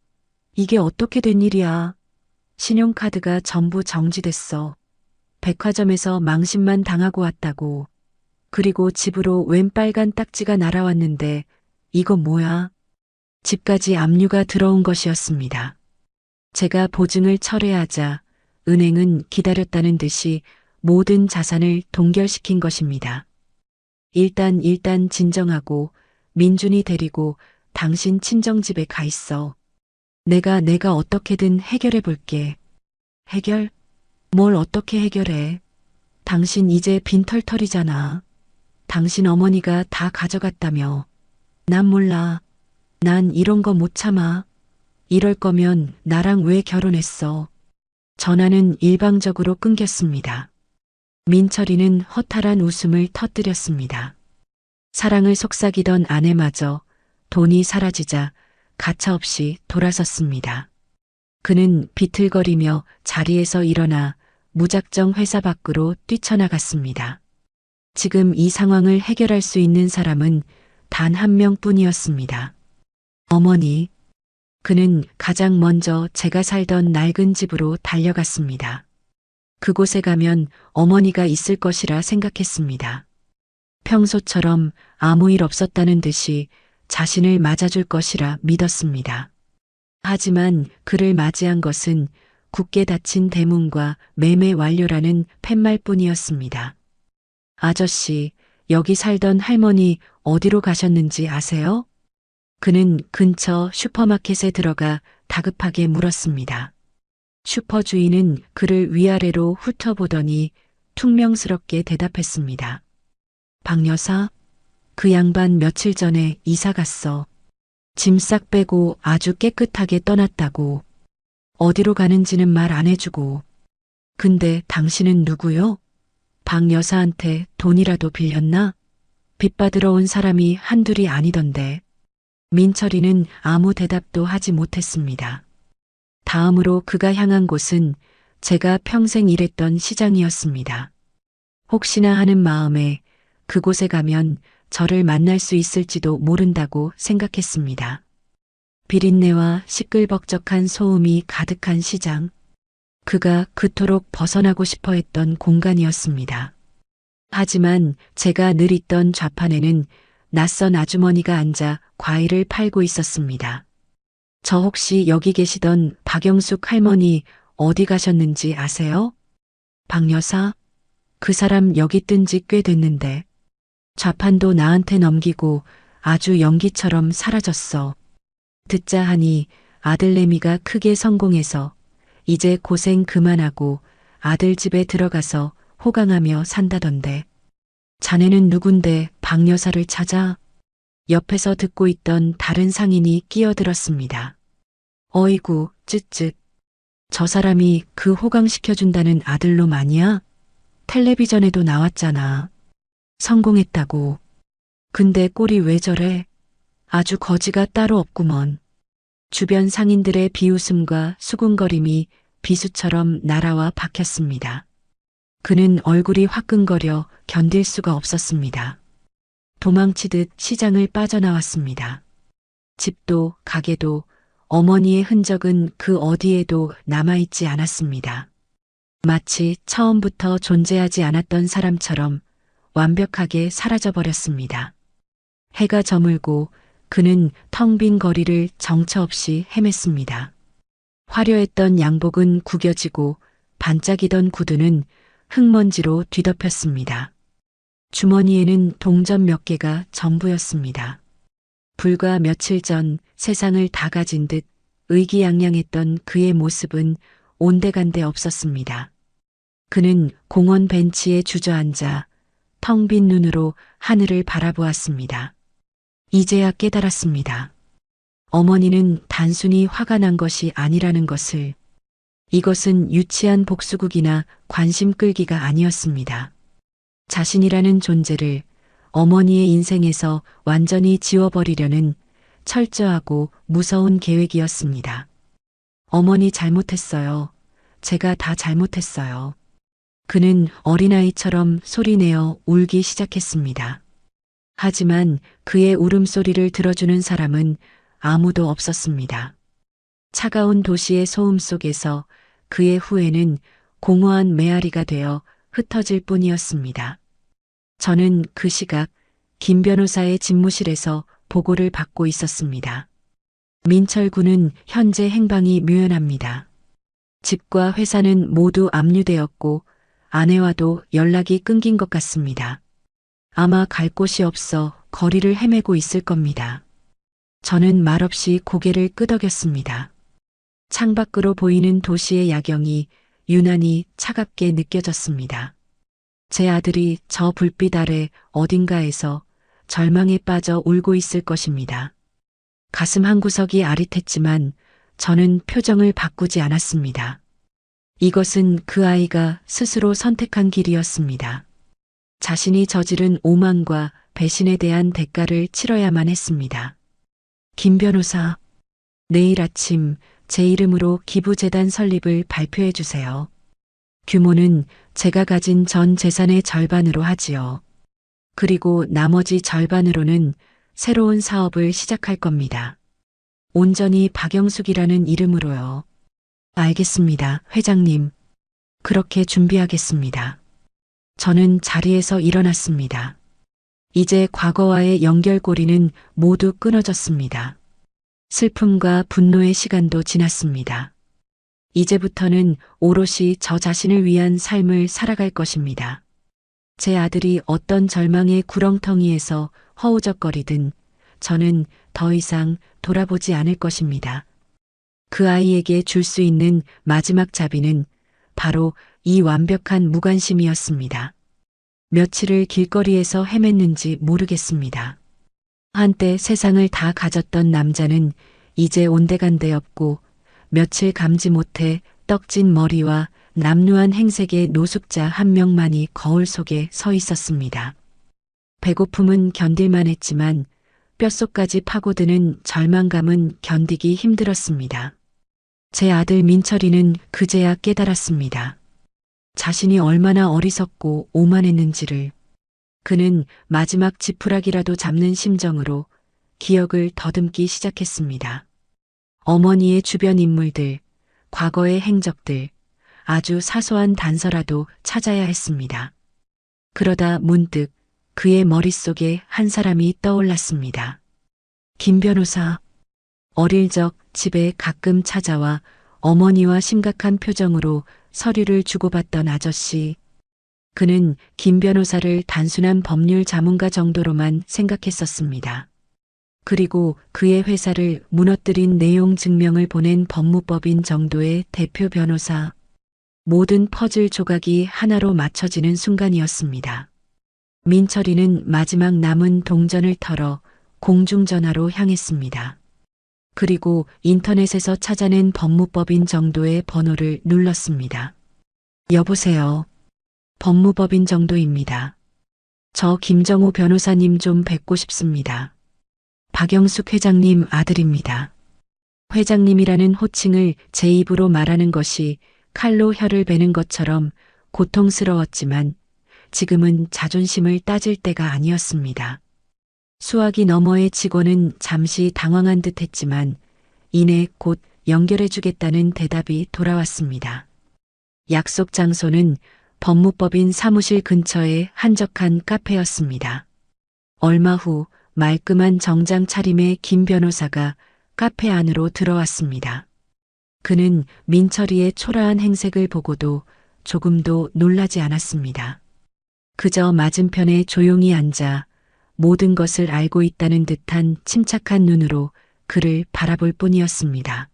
이게 어떻게 된 일이야? 신용카드가 전부 정지됐어. 백화점에서 망신만 당하고 왔다고. 그리고 집으로 웬 빨간 딱지가 날아왔는데 이거 뭐야? 집까지 압류가 들어온 것이었습니다. 제가 보증을 철회하자 은행은 기다렸다는 듯이 모든 자산을 동결시킨 것입니다. 일단 진정하고 민준이 데리고 당신 친정집에 가 있어. 내가 어떻게든 해결해 볼게. 해결? 뭘 어떻게 해결해? 당신 이제 빈털털이잖아. 당신 어머니가 다 가져갔다며. 난 몰라. 난 이런 거 못 참아. 이럴 거면 나랑 왜 결혼했어? 전화는 일방적으로 끊겼습니다. 민철이는 허탈한 웃음을 터뜨렸습니다. 사랑을 속삭이던 아내마저 돈이 사라지자 가차없이 돌아섰습니다. 그는 비틀거리며 자리에서 일어나 무작정 회사 밖으로 뛰쳐나갔습니다. 지금 이 상황을 해결할 수 있는 사람은 단 한 명뿐이었습니다. 어머니. 그는 가장 먼저 제가 살던 낡은 집으로 달려갔습니다. 그곳에 가면 어머니가 있을 것이라 생각했습니다. 평소처럼 아무 일 없었다는 듯이 자신을 맞아줄 것이라 믿었습니다. 하지만 그를 맞이한 것은 굳게 닫힌 대문과 매매 완료라는 팻말뿐이었습니다. 아저씨, 여기 살던 할머니 어디로 가셨는지 아세요? 그는 근처 슈퍼마켓에 들어가 다급하게 물었습니다. 슈퍼 주인은 그를 위아래로 훑어보더니 퉁명스럽게 대답했습니다. 박 여사, 그 양반 며칠 전에 이사 갔어. 짐 싹 빼고 아주 깨끗하게 떠났다고. 어디로 가는지는 말 안 해주고. 근데 당신은 누구요? 박 여사한테 돈이라도 빌렸나? 빚받으러 온 사람이 한둘이 아니던데. 민철이는 아무 대답도 하지 못했습니다. 다음으로 그가 향한 곳은 제가 평생 일했던 시장이었습니다. 혹시나 하는 마음에 그곳에 가면 저를 만날 수 있을지도 모른다고 생각했습니다. 비린내와 시끌벅적한 소음이 가득한 시장. 그가 그토록 벗어나고 싶어 했던 공간이었습니다. 하지만 제가 늘 있던 좌판에는 낯선 아주머니가 앉아 과일을 팔고 있었습니다. 저 혹시 여기 계시던 박영숙 할머니 어디 가셨는지 아세요? 박 여사, 그 사람 여기 뜬 지 꽤 됐는데. 좌판도 나한테 넘기고 아주 연기처럼 사라졌어. 듣자 하니 아들내미가 크게 성공해서 이제 고생 그만하고 아들 집에 들어가서 호강하며 산다던데. 자네는 누군데 박 여사를 찾아? 옆에서 듣고 있던 다른 상인이 끼어들었습니다. 어이구, 쯧쯧. 저 사람이 그 호강시켜준다는 아들놈 아니야? 텔레비전에도 나왔잖아. 성공했다고. 근데 꼴이 왜 저래? 아주 거지가 따로 없구먼. 주변 상인들의 비웃음과 수군거림이 비수처럼 날아와 박혔습니다. 그는 얼굴이 화끈거려 견딜 수가 없었습니다. 도망치듯 시장을 빠져나왔습니다. 집도 가게도 어머니의 흔적은 그 어디에도 남아있지 않았습니다. 마치 처음부터 존재하지 않았던 사람처럼 완벽하게 사라져버렸습니다. 해가 저물고 그는 텅 빈 거리를 정처 없이 헤맸습니다. 화려했던 양복은 구겨지고 반짝이던 구두는 흙먼지로 뒤덮였습니다. 주머니에는 동전 몇 개가 전부였습니다. 불과 며칠 전 세상을 다 가진 듯 의기양양했던 그의 모습은 온데간데 없었습니다. 그는 공원 벤치에 주저앉아 텅 빈 눈으로 하늘을 바라보았습니다. 이제야 깨달았습니다. 어머니는 단순히 화가 난 것이 아니라는 것을. 이것은 유치한 복수극이나 관심 끌기가 아니었습니다. 자신이라는 존재를 어머니의 인생에서 완전히 지워버리려는 철저하고 무서운 계획이었습니다. 어머니 잘못했어요. 제가 다 잘못했어요. 그는 어린아이처럼 소리내어 울기 시작했습니다. 하지만 그의 울음소리를 들어주는 사람은 아무도 없었습니다. 차가운 도시의 소음 속에서 그의 후회는 공허한 메아리가 되어 흩어질 뿐이었습니다. 저는 그 시각 김 변호사의 집무실에서 보고를 받고 있었습니다. 민철 군은 현재 행방이 묘연합니다. 집과 회사는 모두 압류되었고 아내와도 연락이 끊긴 것 같습니다. 아마 갈 곳이 없어 거리를 헤매고 있을 겁니다. 저는 말없이 고개를 끄덕였습니다. 창밖으로 보이는 도시의 야경이 유난히 차갑게 느껴졌습니다. 제 아들이 저 불빛 아래 어딘가에서 절망에 빠져 울고 있을 것입니다. 가슴 한구석이 아릿했지만 저는 표정을 바꾸지 않았습니다. 이것은 그 아이가 스스로 선택한 길이었습니다. 자신이 저지른 오만과 배신에 대한 대가를 치러야만 했습니다. 김 변호사, 내일 아침 제 이름으로 기부재단 설립을 발표해 주세요. 규모는 제가 가진 전 재산의 절반으로 하지요. 그리고 나머지 절반으로는 새로운 사업을 시작할 겁니다. 온전히 박영숙이라는 이름으로요. 알겠습니다, 회장님. 그렇게 준비하겠습니다. 저는 자리에서 일어났습니다. 이제 과거와의 연결고리는 모두 끊어졌습니다. 슬픔과 분노의 시간도 지났습니다. 이제부터는 오롯이 저 자신을 위한 삶을 살아갈 것입니다. 제 아들이 어떤 절망의 구렁텅이에서 허우적거리든 저는 더 이상 돌아보지 않을 것입니다. 그 아이에게 줄 수 있는 마지막 자비는 바로 이 완벽한 무관심이었습니다. 며칠을 길거리에서 헤맸는지 모르겠습니다. 한때 세상을 다 가졌던 남자는 이제 온데간데 없고 며칠 감지 못해 떡진 머리와 남루한 행색의 노숙자 한 명만이 거울 속에 서 있었습니다. 배고픔은 견딜만 했지만 뼛속까지 파고드는 절망감은 견디기 힘들었습니다. 제 아들 민철이는 그제야 깨달았습니다. 자신이 얼마나 어리석고 오만했는지를. 그는 마지막 지푸라기라도 잡는 심정으로 기억을 더듬기 시작했습니다. 어머니의 주변 인물들, 과거의 행적들, 아주 사소한 단서라도 찾아야 했습니다. 그러다 문득 그의 머릿속에 한 사람이 떠올랐습니다. 김 변호사. 어릴 적 집에 가끔 찾아와 어머니와 심각한 표정으로 서류를 주고받던 아저씨. 그는 김 변호사를 단순한 법률 자문가 정도로만 생각했었습니다. 그리고 그의 회사를 무너뜨린 내용 증명을 보낸 법무법인 정도의 대표 변호사. 모든 퍼즐 조각이 하나로 맞춰지는 순간이었습니다. 민철이는 마지막 남은 동전을 털어 공중전화로 향했습니다. 그리고 인터넷에서 찾아낸 법무법인 정도의 번호를 눌렀습니다. 여보세요. 법무법인 정도입니다. 저 김정우 변호사님 좀 뵙고 싶습니다. 박영숙 회장님 아들입니다. 회장님이라는 호칭을 제 입으로 말하는 것이 칼로 혀를 베는 것처럼 고통스러웠지만 지금은 자존심을 따질 때가 아니었습니다. 수화기 너머의 직원은 잠시 당황한 듯 했지만 이내 곧 연결해주겠다는 대답이 돌아왔습니다. 약속 장소는 법무법인 사무실 근처의 한적한 카페였습니다. 얼마 후 말끔한 정장 차림의 김 변호사가 카페 안으로 들어왔습니다. 그는 민철이의 초라한 행색을 보고도 조금도 놀라지 않았습니다. 그저 맞은편에 조용히 앉아 모든 것을 알고 있다는 듯한 침착한 눈으로 그를 바라볼 뿐이었습니다.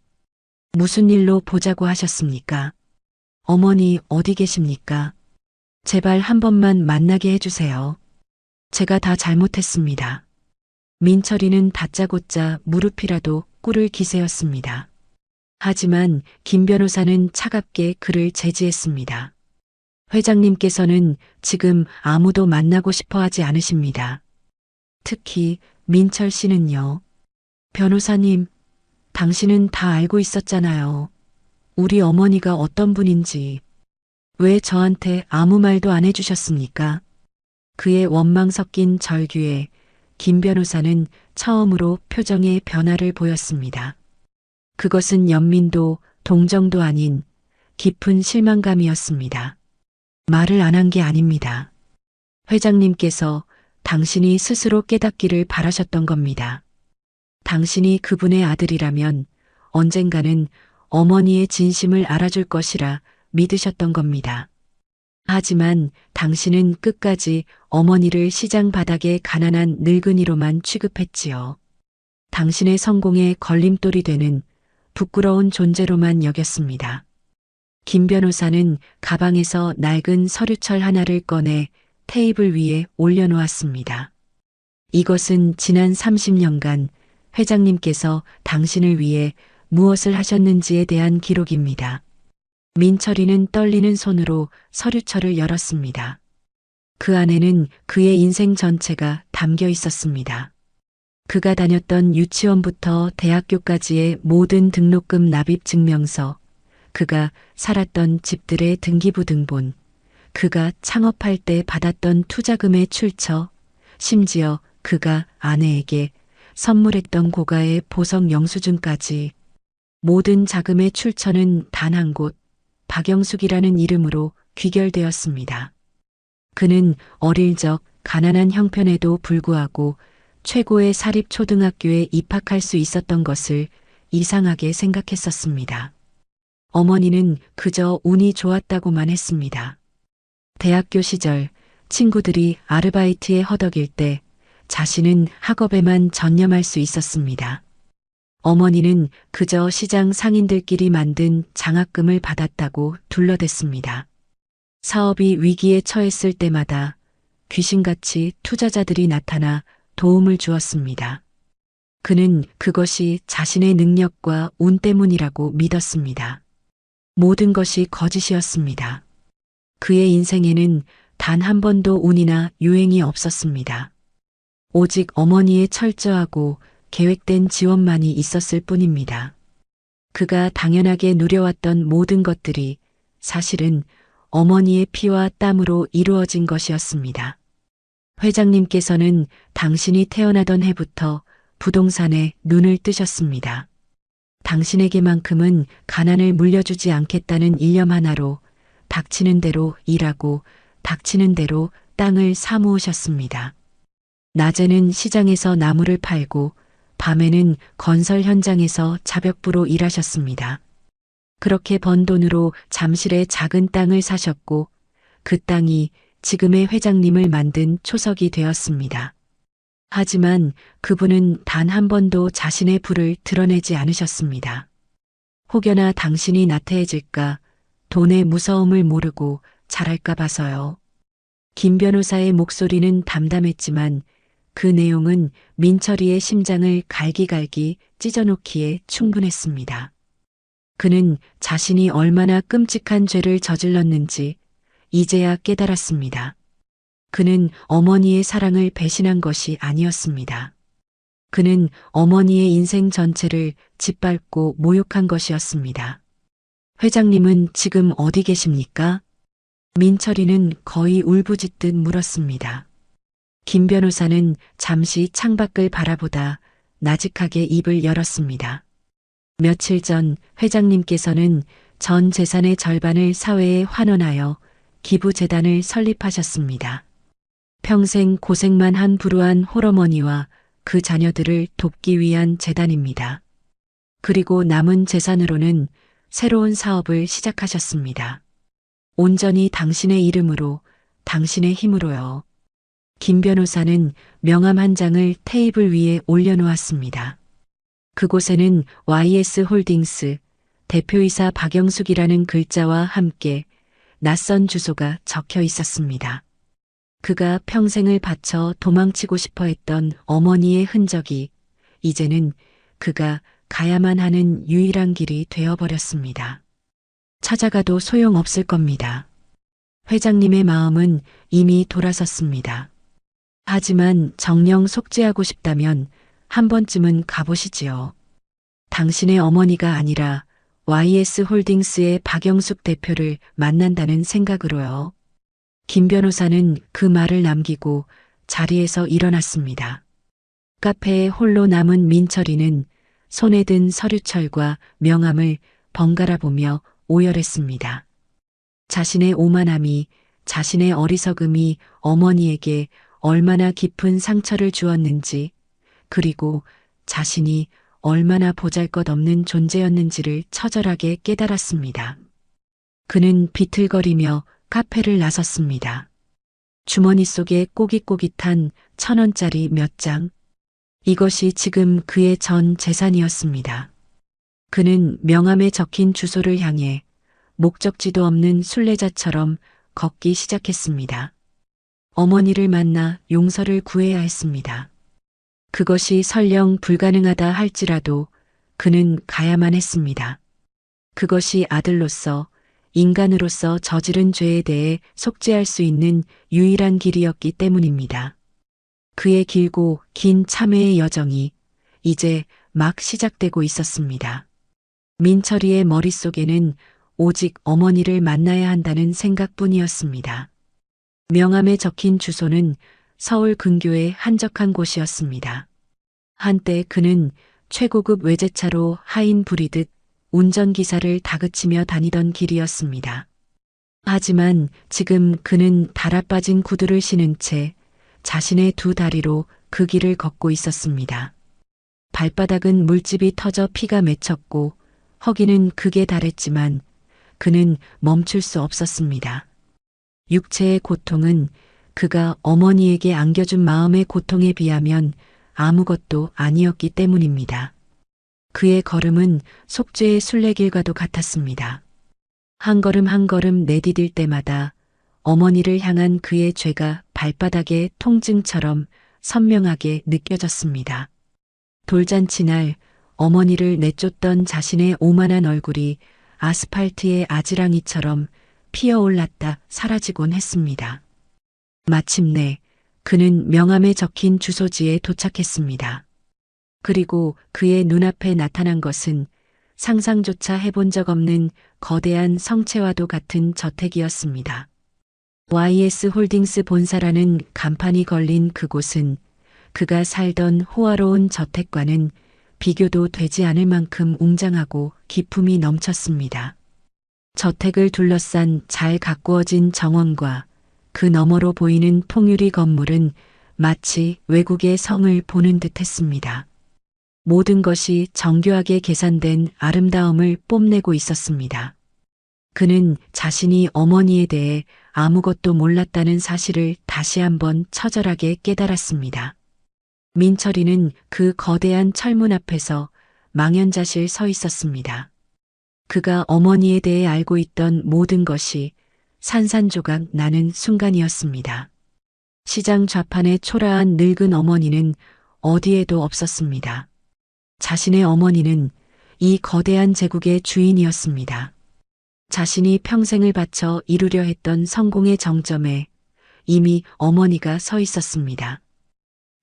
무슨 일로 보자고 하셨습니까? 어머니 어디 계십니까? 제발 한 번만 만나게 해주세요. 제가 다 잘못했습니다. 민철이는 다짜고짜 무릎이라도 꿇을 기세였습니다. 하지만 김 변호사는 차갑게 그를 제지했습니다. 회장님께서는 지금 아무도 만나고 싶어 하지 않으십니다. 특히 민철 씨는요. 변호사님, 당신은 다 알고 있었잖아요. 우리 어머니가 어떤 분인지. 왜 저한테 아무 말도 안 해주셨습니까? 그의 원망 섞인 절규에 김 변호사는 처음으로 표정의 변화를 보였습니다. 그것은 연민도 동정도 아닌 깊은 실망감이었습니다. 말을 안 한 게 아닙니다. 회장님께서 당신이 스스로 깨닫기를 바라셨던 겁니다. 당신이 그분의 아들이라면 언젠가는 어머니의 진심을 알아줄 것이라 믿으셨던 겁니다. 하지만 당신은 끝까지 어머니를 시장 바닥의 가난한 늙은이로만 취급했지요. 당신의 성공에 걸림돌이 되는 부끄러운 존재로만 여겼습니다. 김 변호사는 가방에서 낡은 서류철 하나를 꺼내 테이블 위에 올려놓았습니다. 이것은 지난 30년간 회장님께서 당신을 위해 무엇을 하셨는지에 대한 기록입니다. 민철이는 떨리는 손으로 서류철을 열었습니다. 그 안에는 그의 인생 전체가 담겨 있었습니다. 그가 다녔던 유치원부터 대학교까지의 모든 등록금 납입 증명서, 그가 살았던 집들의 등기부 등본, 그가 창업할 때 받았던 투자금의 출처, 심지어 그가 아내에게 선물했던 고가의 보석 영수증까지. 모든 자금의 출처는 단 한 곳, 박영숙이라는 이름으로 귀결되었습니다. 그는 어릴 적 가난한 형편에도 불구하고 최고의 사립초등학교에 입학할 수 있었던 것을 이상하게 생각했었습니다. 어머니는 그저 운이 좋았다고만 했습니다. 대학교 시절 친구들이 아르바이트에 허덕일 때 자신은 학업에만 전념할 수 있었습니다. 어머니는 그저 시장 상인들끼리 만든 장학금을 받았다고 둘러댔습니다. 사업이 위기에 처했을 때마다 귀신같이 투자자들이 나타나 도움을 주었습니다. 그는 그것이 자신의 능력과 운 때문이라고 믿었습니다. 모든 것이 거짓이었습니다. 그의 인생에는 단 한 번도 운이나 유행이 없었습니다. 오직 어머니의 철저하고 계획된 지원만이 있었을 뿐입니다. 그가 당연하게 누려왔던 모든 것들이 사실은 어머니의 피와 땀으로 이루어진 것이었습니다. 회장님께서는 당신이 태어나던 해부터 부동산에 눈을 뜨셨습니다. 당신에게만큼은 가난을 물려주지 않겠다는 일념 하나로 닥치는 대로 일하고 닥치는 대로 땅을 사모으셨습니다. 낮에는 시장에서 나무를 팔고 밤에는 건설 현장에서 자벽부로 일하셨습니다. 그렇게 번 돈으로 잠실에 작은 땅을 사셨고 그 땅이 지금의 회장님을 만든 초석이 되었습니다. 하지만 그분은 단 한 번도 자신의 부를 드러내지 않으셨습니다. 혹여나 당신이 나태해질까, 돈의 무서움을 모르고 잘할까 봐서요. 김 변호사의 목소리는 담담했지만 그 내용은 민철이의 심장을 갈기갈기 찢어놓기에 충분했습니다. 그는 자신이 얼마나 끔찍한 죄를 저질렀는지 이제야 깨달았습니다. 그는 어머니의 사랑을 배신한 것이 아니었습니다. 그는 어머니의 인생 전체를 짓밟고 모욕한 것이었습니다. 회장님은 지금 어디 계십니까? 민철이는 거의 울부짖듯 물었습니다. 김 변호사는 잠시 창밖을 바라보다 나직하게 입을 열었습니다. 며칠 전 회장님께서는 전 재산의 절반을 사회에 환원하여 기부재단을 설립하셨습니다. 평생 고생만 한 불우한 홀어머니와 그 자녀들을 돕기 위한 재단입니다. 그리고 남은 재산으로는 새로운 사업을 시작하셨습니다. 온전히 당신의 이름으로, 당신의 힘으로요. 김 변호사는 명함 한 장을 테이블 위에 올려놓았습니다. 그곳에는 YS홀딩스 대표이사 박영숙이라는 글자와 함께 낯선 주소가 적혀 있었습니다. 그가 평생을 바쳐 도망치고 싶어 했던 어머니의 흔적이 이제는 그가 가야만 하는 유일한 길이 되어버렸습니다. 찾아가도 소용없을 겁니다. 회장님의 마음은 이미 돌아섰습니다. 하지만 정녕 속죄하고 싶다면 한 번쯤은 가보시지요. 당신의 어머니가 아니라 YS홀딩스의 박영숙 대표를 만난다는 생각으로요. 김 변호사는 그 말을 남기고 자리에서 일어났습니다. 카페에 홀로 남은 민철이는 손에 든 서류철과 명함을 번갈아 보며 오열했습니다. 자신의 오만함이, 자신의 어리석음이 어머니에게 얼마나 깊은 상처를 주었는지, 그리고 자신이 얼마나 보잘것없는 존재였는지를 처절하게 깨달았습니다. 그는 비틀거리며 카페를 나섰습니다. 주머니 속에 꼬깃꼬깃한 1,000원짜리 몇 장. 이것이 지금 그의 전 재산이었습니다. 그는 명함에 적힌 주소를 향해 목적지도 없는 순례자처럼 걷기 시작했습니다. 어머니를 만나 용서를 구해야 했습니다. 그것이 설령 불가능하다 할지라도 그는 가야만 했습니다. 그것이 아들로서, 인간으로서 저지른 죄에 대해 속죄할 수 있는 유일한 길이었기 때문입니다. 그의 길고 긴 참회의 여정이 이제 막 시작되고 있었습니다. 민철이의 머릿속에는 오직 어머니를 만나야 한다는 생각뿐이었습니다. 명함에 적힌 주소는 서울 근교의 한적한 곳이었습니다. 한때 그는 최고급 외제차로 하인 부리듯 운전기사를 다그치며 다니던 길이었습니다. 하지만 지금 그는 달아빠진 구두를 신은 채 자신의 두 다리로 그 길을 걷고 있었습니다. 발바닥은 물집이 터져 피가 맺혔고 허기는 극에 달했지만 그는 멈출 수 없었습니다. 육체의 고통은 그가 어머니에게 안겨준 마음의 고통에 비하면 아무것도 아니었기 때문입니다. 그의 걸음은 속죄의 순례길과도 같았습니다. 한 걸음 한 걸음 내디딜 때마다 어머니를 향한 그의 죄가 발바닥의 통증처럼 선명하게 느껴졌습니다. 돌잔치 날 어머니를 내쫓던 자신의 오만한 얼굴이 아스팔트의 아지랑이처럼 피어올랐다 사라지곤 했습니다. 마침내 그는 명함에 적힌 주소지에 도착했습니다. 그리고 그의 눈앞에 나타난 것은 상상조차 해본 적 없는 거대한 성체와도 같은 저택이었습니다. YS 홀딩스 본사라는 간판이 걸린 그곳은 그가 살던 호화로운 저택과는 비교도 되지 않을 만큼 웅장하고 기품이 넘쳤습니다. 저택을 둘러싼 잘 가꾸어진 정원과 그 너머로 보이는 통유리 건물은 마치 외국의 성을 보는 듯했습니다. 모든 것이 정교하게 계산된 아름다움을 뽐내고 있었습니다. 그는 자신이 어머니에 대해 아무것도 몰랐다는 사실을 다시 한번 처절하게 깨달았습니다. 민철이는 그 거대한 철문 앞에서 망연자실 서 있었습니다. 그가 어머니에 대해 알고 있던 모든 것이 산산조각 나는 순간이었습니다. 시장 좌판에 초라한 늙은 어머니는 어디에도 없었습니다. 자신의 어머니는 이 거대한 제국의 주인이었습니다. 자신이 평생을 바쳐 이루려 했던 성공의 정점에 이미 어머니가 서 있었습니다.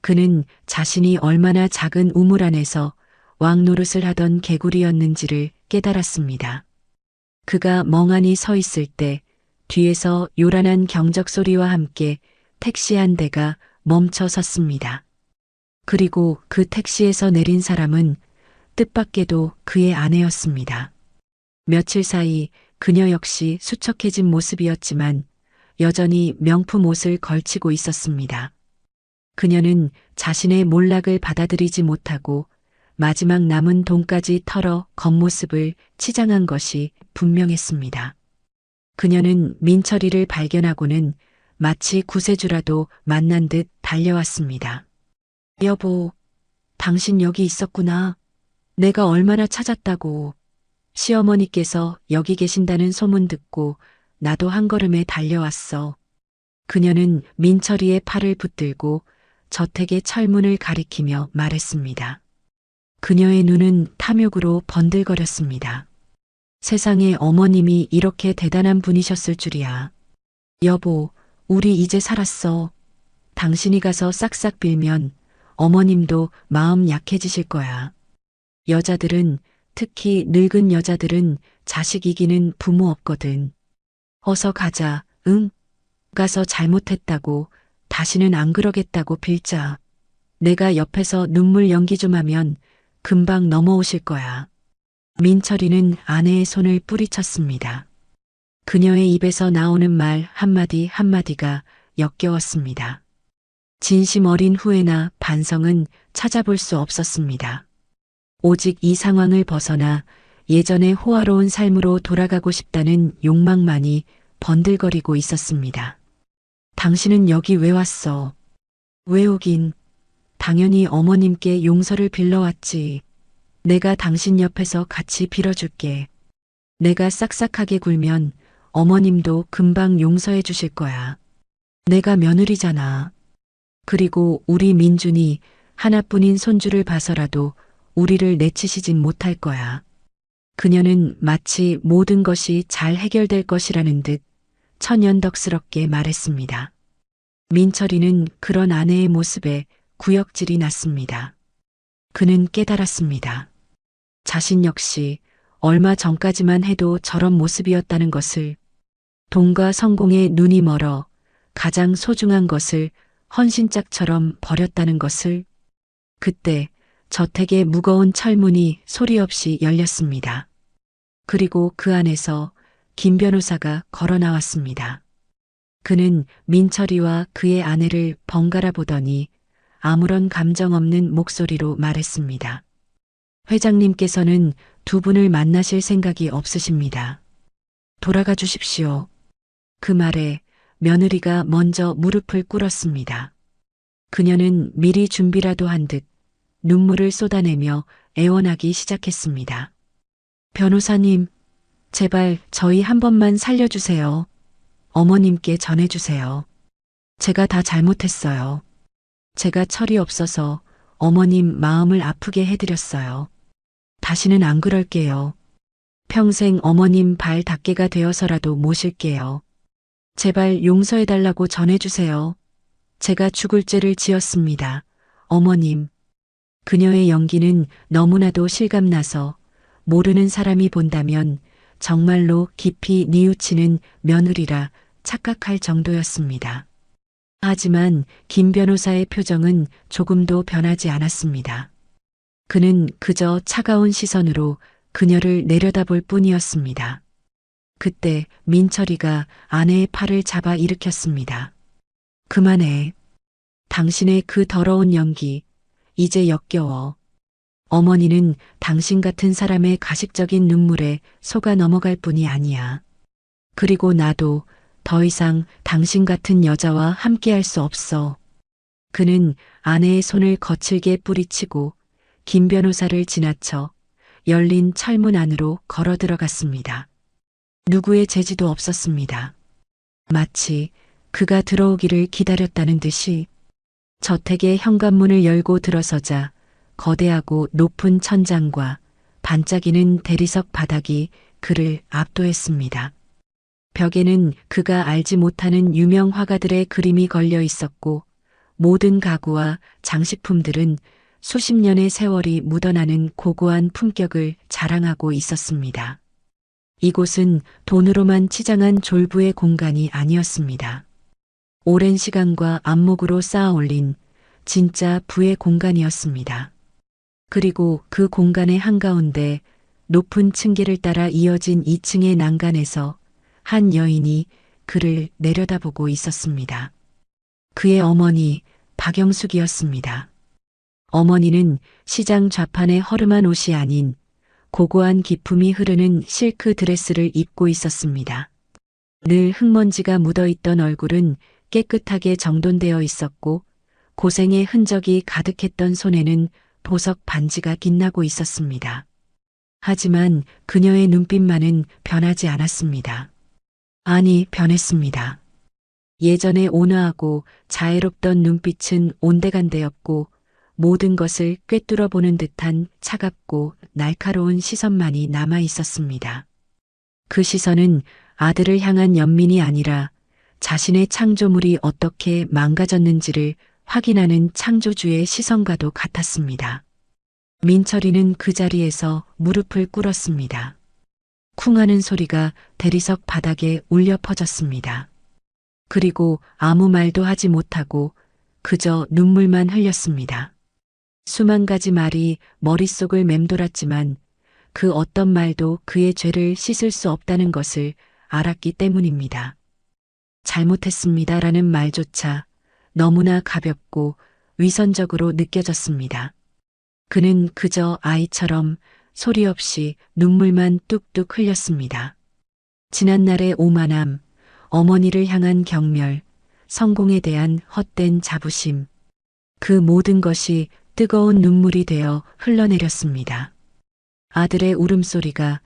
그는 자신이 얼마나 작은 우물 안에서 왕노릇을 하던 개구리였는지를 깨달았습니다. 그가 멍하니 서 있을 때 뒤에서 요란한 경적 소리와 함께 택시 한 대가 멈춰 섰습니다. 그리고 그 택시에서 내린 사람은 뜻밖에도 그의 아내였습니다. 며칠 사이 그녀 역시 수척해진 모습이었지만 여전히 명품 옷을 걸치고 있었습니다. 그녀는 자신의 몰락을 받아들이지 못하고 마지막 남은 돈까지 털어 겉모습을 치장한 것이 분명했습니다. 그녀는 민철이를 발견하고는 마치 구세주라도 만난 듯 달려왔습니다. 여보, 당신 여기 있었구나. 내가 얼마나 찾았다고. 시어머니께서 여기 계신다는 소문 듣고 나도 한 걸음에 달려왔어. 그녀는 민철이의 팔을 붙들고 저택의 철문을 가리키며 말했습니다. 그녀의 눈은 탐욕으로 번들거렸습니다. 세상에 어머님이 이렇게 대단한 분이셨을 줄이야. 여보, 우리 이제 살았어. 당신이 가서 싹싹 빌면 어머님도 마음 약해지실 거야. 여자들은, 특히 늙은 여자들은 자식 이기는 부모 없거든. 어서 가자, 응? 가서 잘못했다고, 다시는 안 그러겠다고 빌자. 내가 옆에서 눈물 연기 좀 하면 금방 넘어오실 거야. 민철이는 아내의 손을 뿌리쳤습니다. 그녀의 입에서 나오는 말 한마디 한마디가 역겨웠습니다. 진심 어린 후회나 반성은 찾아볼 수 없었습니다. 오직 이 상황을 벗어나 예전의 호화로운 삶으로 돌아가고 싶다는 욕망만이 번들거리고 있었습니다. 당신은 여기 왜 왔어? 왜 오긴? 당연히 어머님께 용서를 빌러왔지. 내가 당신 옆에서 같이 빌어줄게. 내가 싹싹하게 굴면 어머님도 금방 용서해 주실 거야. 내가 며느리잖아. 그리고 우리 민준이 하나뿐인 손주를 봐서라도 우리를 내치시진 못할 거야. 그녀는 마치 모든 것이 잘 해결될 것이라는 듯 천연덕스럽게 말했습니다. 민철이는 그런 아내의 모습에 구역질이 났습니다. 그는 깨달았습니다. 자신 역시 얼마 전까지만 해도 저런 모습이었다는 것을, 돈과 성공에 눈이 멀어 가장 소중한 것을 헌신짝처럼 버렸다는 것을. 그때 저택의 무거운 철문이 소리 없이 열렸습니다. 그리고 그 안에서 김 변호사가 걸어 나왔습니다. 그는 민철이와 그의 아내를 번갈아 보더니 아무런 감정 없는 목소리로 말했습니다. 회장님께서는 두 분을 만나실 생각이 없으십니다. 돌아가 주십시오. 그 말에 며느리가 먼저 무릎을 꿇었습니다. 그녀는 미리 준비라도 한 듯 눈물을 쏟아내며 애원하기 시작했습니다. 변호사님, 제발 저희 한 번만 살려주세요. 어머님께 전해주세요. 제가 다 잘못했어요. 제가 철이 없어서 어머님 마음을 아프게 해드렸어요. 다시는 안 그럴게요. 평생 어머님 발 닦개가 되어서라도 모실게요. 제발 용서해달라고 전해주세요. 제가 죽을 죄를 지었습니다. 어머님. 그녀의 연기는 너무나도 실감나서 모르는 사람이 본다면 정말로 깊이 뉘우치는 며느리라 착각할 정도였습니다. 하지만 김 변호사의 표정은 조금도 변하지 않았습니다. 그는 그저 차가운 시선으로 그녀를 내려다볼 뿐이었습니다. 그때 민철이가 아내의 팔을 잡아 일으켰습니다. 그만해. 당신의 그 더러운 연기, 이제 역겨워. 어머니는 당신 같은 사람의 가식적인 눈물에 속아 넘어갈 뿐이 아니야. 그리고 나도 더 이상 당신 같은 여자와 함께할 수 없어. 그는 아내의 손을 거칠게 뿌리치고 김 변호사를 지나쳐 열린 철문 안으로 걸어 들어갔습니다. 누구의 제지도 없었습니다. 마치 그가 들어오기를 기다렸다는 듯이 저택의 현관문을 열고 들어서자 거대하고 높은 천장과 반짝이는 대리석 바닥이 그를 압도했습니다. 벽에는 그가 알지 못하는 유명 화가들의 그림이 걸려 있었고 모든 가구와 장식품들은 수십 년의 세월이 묻어나는 고고한 품격을 자랑하고 있었습니다. 이곳은 돈으로만 치장한 졸부의 공간이 아니었습니다. 오랜 시간과 안목으로 쌓아 올린 진짜 부의 공간이었습니다. 그리고 그 공간의 한가운데 높은 층계를 따라 이어진 2층의 난간에서 한 여인이 그를 내려다보고 있었습니다. 그의 어머니 박영숙이었습니다. 어머니는 시장 좌판의 허름한 옷이 아닌 고고한 기품이 흐르는 실크 드레스를 입고 있었습니다. 늘 흙먼지가 묻어있던 얼굴은 깨끗하게 정돈되어 있었고 고생의 흔적이 가득했던 손에는 보석 반지가 빛나고 있었습니다. 하지만 그녀의 눈빛만은 변하지 않았습니다. 아니, 변했습니다. 예전에 온화하고 자애롭던 눈빛은 온데간데였고 모든 것을 꿰뚫어 보는 듯한 차갑고 날카로운 시선만이 남아 있었습니다. 그 시선은 아들을 향한 연민이 아니라 자신의 창조물이 어떻게 망가졌는지를 확인하는 창조주의 시선과도 같았습니다. 민철이는 그 자리에서 무릎을 꿇었습니다. 쿵 하는 소리가 대리석 바닥에 울려 퍼졌습니다. 그리고 아무 말도 하지 못하고 그저 눈물만 흘렸습니다. 수만 가지 말이 머릿속을 맴돌았지만 그 어떤 말도 그의 죄를 씻을 수 없다는 것을 알았기 때문입니다. 잘못했습니다라는 말조차 너무나 가볍고 위선적으로 느껴졌습니다. 그는 그저 아이처럼 소리 없이 눈물만 뚝뚝 흘렸습니다. 지난날의 오만함, 어머니를 향한 경멸, 성공에 대한 헛된 자부심, 그 모든 것이 뜨거운 눈물이 되어 흘러내렸습니다. 아들의 울음소리가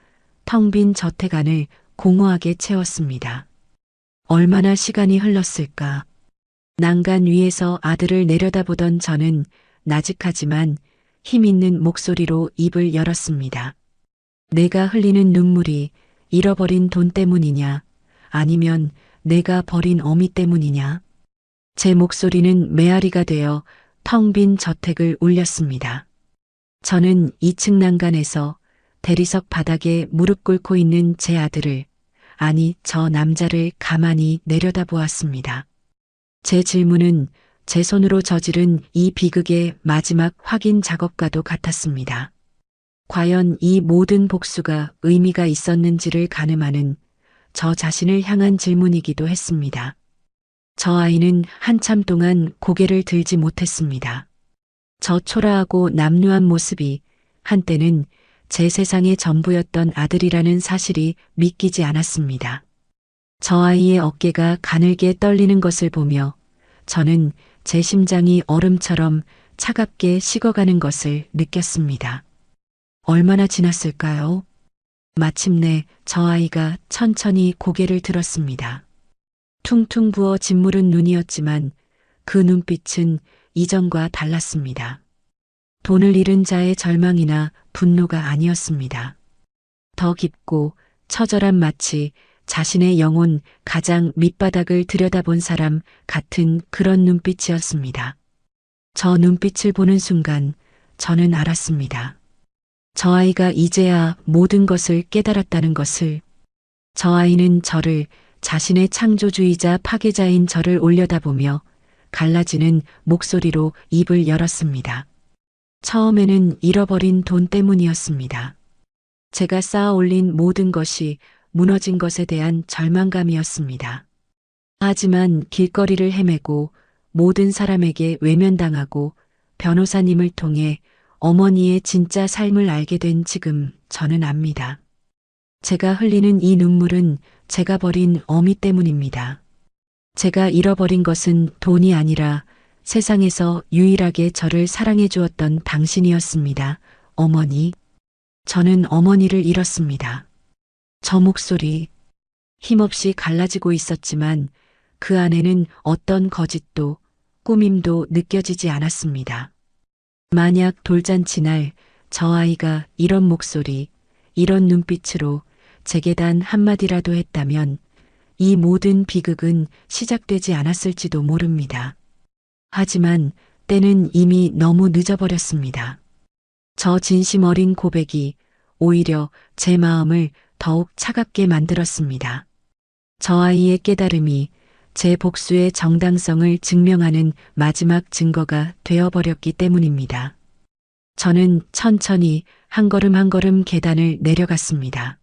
텅 빈 저택 안을 공허하게 채웠습니다. 얼마나 시간이 흘렀을까. 난간 위에서 아들을 내려다보던 저는 나직하지만 힘있는 목소리로 입을 열었습니다. 내가 흘리는 눈물이 잃어버린 돈 때문이냐, 아니면 내가 버린 어미 때문이냐. 제 목소리는 메아리가 되어 텅 빈 저택을 울렸습니다. 저는 2층 난간에서 대리석 바닥에 무릎 꿇고 있는 제 아들을, 아니 저 남자를 가만히 내려다보았습니다. 제 질문은 제 손으로 저지른 이 비극의 마지막 확인 작업과도 같았습니다. 과연 이 모든 복수가 의미가 있었는지를 가늠하는 저 자신을 향한 질문이기도 했습니다. 저 아이는 한참 동안 고개를 들지 못했습니다. 저 초라하고 남루한 모습이 한때는 제 세상의 전부였던 아들이라는 사실이 믿기지 않았습니다. 저 아이의 어깨가 가늘게 떨리는 것을 보며 저는 제 심장이 얼음처럼 차갑게 식어가는 것을 느꼈습니다. 얼마나 지났을까요? 마침내 저 아이가 천천히 고개를 들었습니다. 퉁퉁 부어 짓무른 눈이었지만 그 눈빛은 이전과 달랐습니다. 돈을 잃은 자의 절망이나 분노가 아니었습니다. 더 깊고 처절한, 마치 자신의 영혼 가장 밑바닥을 들여다본 사람 같은 그런 눈빛이었습니다. 저 눈빛을 보는 순간 저는 알았습니다. 저 아이가 이제야 모든 것을 깨달았다는 것을. 저 아이는 저를, 자신의 창조주의자 파괴자인 저를 올려다보며 갈라지는 목소리로 입을 열었습니다. 처음에는 잃어버린 돈 때문이었습니다. 제가 쌓아 올린 모든 것이 무너진 것에 대한 절망감이었습니다. 하지만 길거리를 헤매고 모든 사람에게 외면당하고 변호사님을 통해 어머니의 진짜 삶을 알게 된 지금 저는 압니다. 제가 흘리는 이 눈물은 제가 버린 어미 때문입니다. 제가 잃어버린 것은 돈이 아니라 세상에서 유일하게 저를 사랑해 주었던 당신이었습니다. 어머니. 저는 어머니를 잃었습니다. 저 목소리, 힘없이 갈라지고 있었지만 그 안에는 어떤 거짓도 꾸밈도 느껴지지 않았습니다. 만약 돌잔치 날 저 아이가 이런 목소리, 이런 눈빛으로 제게 단 한마디라도 했다면 이 모든 비극은 시작되지 않았을지도 모릅니다. 하지만 때는 이미 너무 늦어버렸습니다. 저 진심 어린 고백이 오히려 제 마음을 더욱 차갑게 만들었습니다. 저 아이의 깨달음이 제 복수의 정당성을 증명하는 마지막 증거가 되어버렸기 때문입니다. 저는 천천히 한 걸음 한 걸음 계단을 내려갔습니다.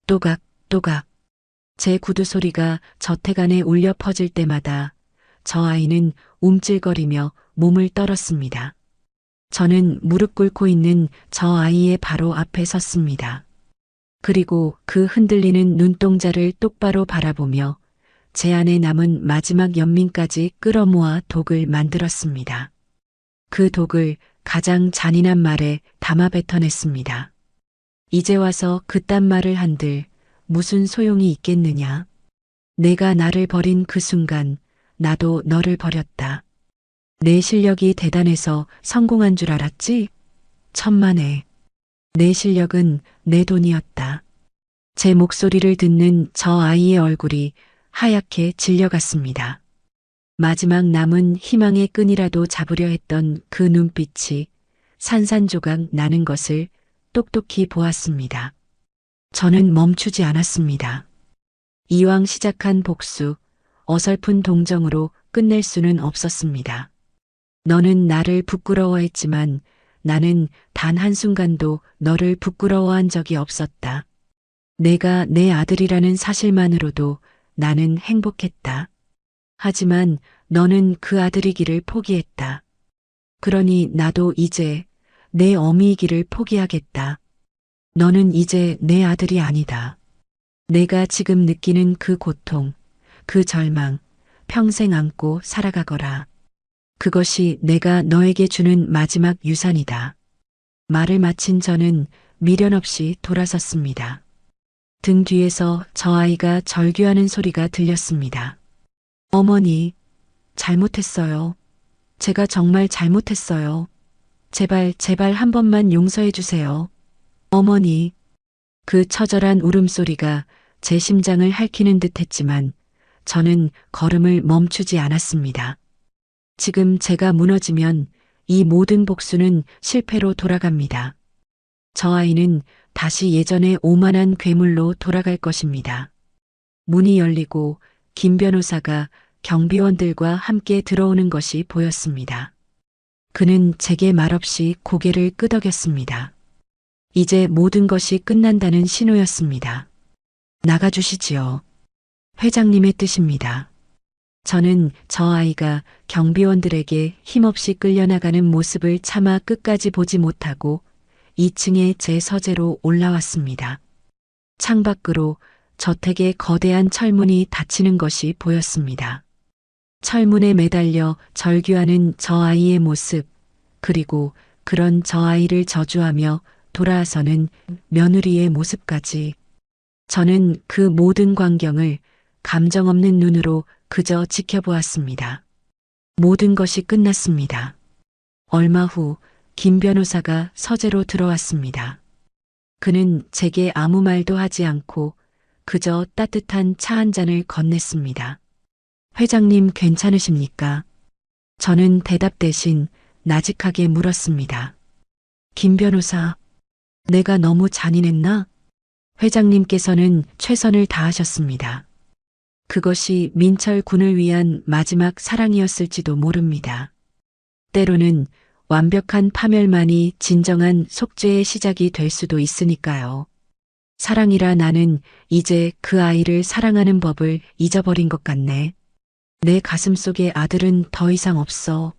또각, 또각. 제 구두 소리가 저택 안에 울려 퍼질 때마다 저 아이는 움찔거리며 몸을 떨었습니다. 저는 무릎 꿇고 있는 저 아이의 바로 앞에 섰습니다. 그리고 그 흔들리는 눈동자를 똑바로 바라보며 제 안에 남은 마지막 연민까지 끌어모아 독을 만들었습니다. 그 독을 가장 잔인한 말에 담아 뱉어냈습니다. 이제 와서 그딴 말을 한들 무슨 소용이 있겠느냐. 내가 나를 버린 그 순간 나도 너를 버렸다. 내 실력이 대단해서 성공한 줄 알았지? 천만에. 내 실력은 내 돈이었다. 제 목소리를 듣는 저 아이의 얼굴이 하얗게 질려갔습니다. 마지막 남은 희망의 끈이라도 잡으려 했던 그 눈빛이 산산조각 나는 것을 똑똑히 보았습니다. 저는 멈추지 않았습니다. 이왕 시작한 복수, 어설픈 동정으로 끝낼 수는 없었습니다. 너는 나를 부끄러워했지만 나는 단 한순간도 너를 부끄러워한 적이 없었다. 내가 내 아들이라는 사실만으로도 나는 행복했다. 하지만 너는 그 아들이기를 포기했다. 그러니 나도 이제 내 어미이기를 포기하겠다. 너는 이제 내 아들이 아니다. 내가 지금 느끼는 그 고통, 그 절망, 평생 안고 살아가거라. 그것이 내가 너에게 주는 마지막 유산이다. 말을 마친 저는 미련 없이 돌아섰습니다. 등 뒤에서 저 아이가 절규하는 소리가 들렸습니다. 어머니, 잘못했어요. 제가 정말 잘못했어요. 제발, 제발 한 번만 용서해 주세요. 어머니. 그 처절한 울음소리가 제 심장을 핥히는 듯 했지만 저는 걸음을 멈추지 않았습니다. 지금 제가 무너지면 이 모든 복수는 실패로 돌아갑니다. 저 아이는 다시 예전의 오만한 괴물로 돌아갈 것입니다. 문이 열리고 김 변호사가 경비원들과 함께 들어오는 것이 보였습니다. 그는 제게 말없이 고개를 끄덕였습니다. 이제 모든 것이 끝난다는 신호였습니다. 나가주시지요. 회장님의 뜻입니다. 저는 저 아이가 경비원들에게 힘없이 끌려나가는 모습을 차마 끝까지 보지 못하고 2층에 제 서재로 올라왔습니다. 창밖으로 저택의 거대한 철문이 닫히는 것이 보였습니다. 철문에 매달려 절규하는 저 아이의 모습, 그리고 그런 저 아이를 저주하며 돌아서는 며느리의 모습까지. 저는 그 모든 광경을 감정 없는 눈으로 그저 지켜보았습니다. 모든 것이 끝났습니다. 얼마 후 김 변호사가 서재로 들어왔습니다. 그는 제게 아무 말도 하지 않고 그저 따뜻한 차 한 잔을 건넸습니다. 회장님 괜찮으십니까? 저는 대답 대신 나직하게 물었습니다. 김 변호사, 내가 너무 잔인했나? 회장님께서는 최선을 다하셨습니다. 그것이 민철 군을 위한 마지막 사랑이었을지도 모릅니다. 때로는 완벽한 파멸만이 진정한 속죄의 시작이 될 수도 있으니까요. 사랑이라 나는 이제 그 아이를 사랑하는 법을 잊어버린 것 같네. 내 가슴속에 아들은 더 이상 없어.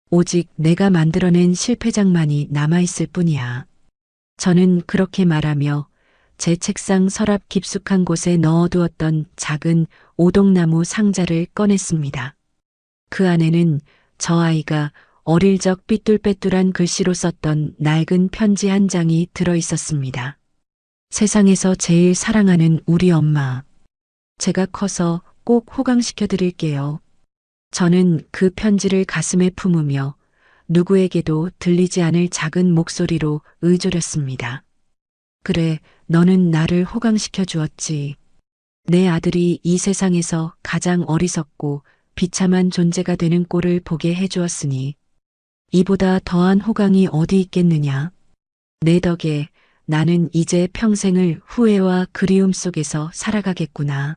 오직 내가 만들어낸 실패작만이 남아있을 뿐이야. 저는 그렇게 말하며 제 책상 서랍 깊숙한 곳에 넣어두었던 작은 오동나무 상자를 꺼냈습니다. 그 안에는 저 아이가 어릴 적 삐뚤빼뚤한 글씨로 썼던 낡은 편지 한 장이 들어 있었습니다. 세상에서 제일 사랑하는 우리 엄마. 제가 커서 꼭 호강시켜 드릴게요. 저는 그 편지를 가슴에 품으며 누구에게도 들리지 않을 작은 목소리로 의졸였습니다. 그래, 너는 나를 호강시켜 주었지. 내 아들이 이 세상에서 가장 어리석고 비참한 존재가 되는 꼴을 보게 해주었으니 이보다 더한 호강이 어디 있겠느냐. 내 덕에 나는 이제 평생을 후회와 그리움 속에서 살아가겠구나.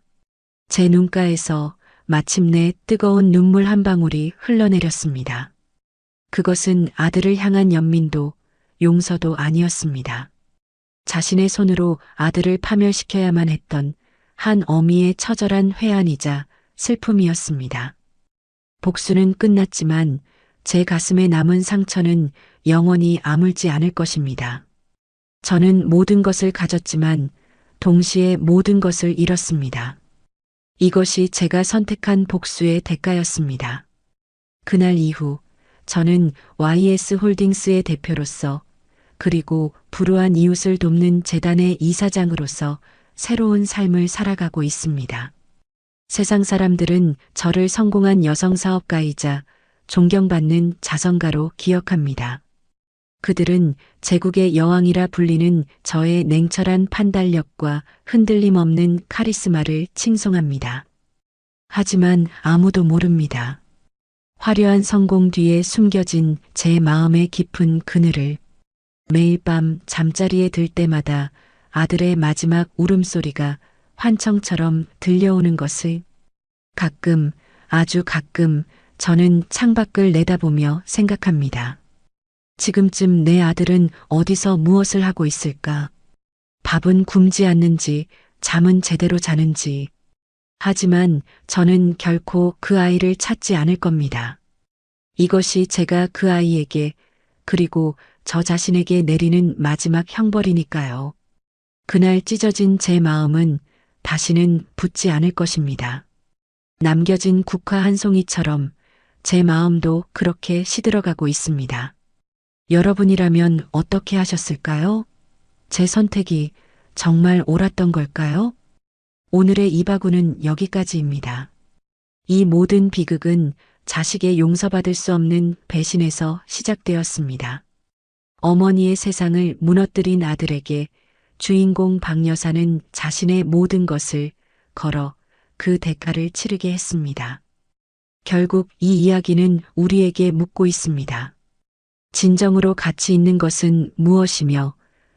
제 눈가에서 마침내 뜨거운 눈물 한 방울이 흘러내렸습니다. 그것은 아들을 향한 연민도 용서도 아니었습니다. 자신의 손으로 아들을 파멸시켜야만 했던 한 어미의 처절한 회한이자 슬픔이었습니다. 복수는 끝났지만 제 가슴에 남은 상처는 영원히 아물지 않을 것입니다. 저는 모든 것을 가졌지만 동시에 모든 것을 잃었습니다. 이것이 제가 선택한 복수의 대가였습니다. 그날 이후 저는 YS 홀딩스의 대표로서 그리고 불우한 이웃을 돕는 재단의 이사장으로서 새로운 삶을 살아가고 있습니다. 세상 사람들은 저를 성공한 여성 사업가이자 존경받는 자선가로 기억합니다. 그들은 제국의 여왕이라 불리는 저의 냉철한 판단력과 흔들림 없는 카리스마를 칭송합니다. 하지만 아무도 모릅니다. 화려한 성공 뒤에 숨겨진 제 마음의 깊은 그늘을. 매일 밤 잠자리에 들 때마다 아들의 마지막 울음소리가 환청처럼 들려오는 것을 가끔, 아주 가끔 저는 창밖을 내다보며 생각합니다. 지금쯤 내 아들은 어디서 무엇을 하고 있을까? 밥은 굶지 않는지, 잠은 제대로 자는지. 하지만 저는 결코 그 아이를 찾지 않을 겁니다. 이것이 제가 그 아이에게 그리고 저 자신에게 내리는 마지막 형벌이니까요. 그날 찢어진 제 마음은 다시는 붙지 않을 것입니다. 남겨진 국화 한 송이처럼 제 마음도 그렇게 시들어가고 있습니다. 여러분이라면 어떻게 하셨을까요? 제 선택이 정말 옳았던 걸까요? 오늘의 이바구는 여기까지입니다. 이 모든 비극은 자식의 용서받을 수 없는 배신에서 시작되었습니다. 어머니의 세상을 무너뜨린 아들에게 주인공 박 여사는 자신의 모든 것을 걸어 그 대가를 치르게 했습니다. 결국 이 이야기는 우리에게 묻고 있습니다. 진정으로 가치 있는 것은 무엇이며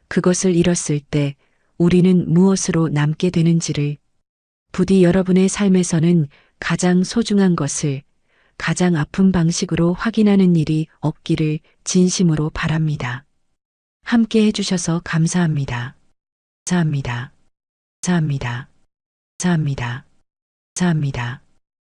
그것을 잃었을 때 우리는 무엇으로 남게 되는지를 부디 여러분의 삶에서는 가장 소중한 것을 가장 아픈 방식으로 확인하는 일이 없기를 진심으로 바랍니다. 함께 해주셔서 감사합니다. 감사합니다. 감사합니다. 감사합니다. 감사합니다.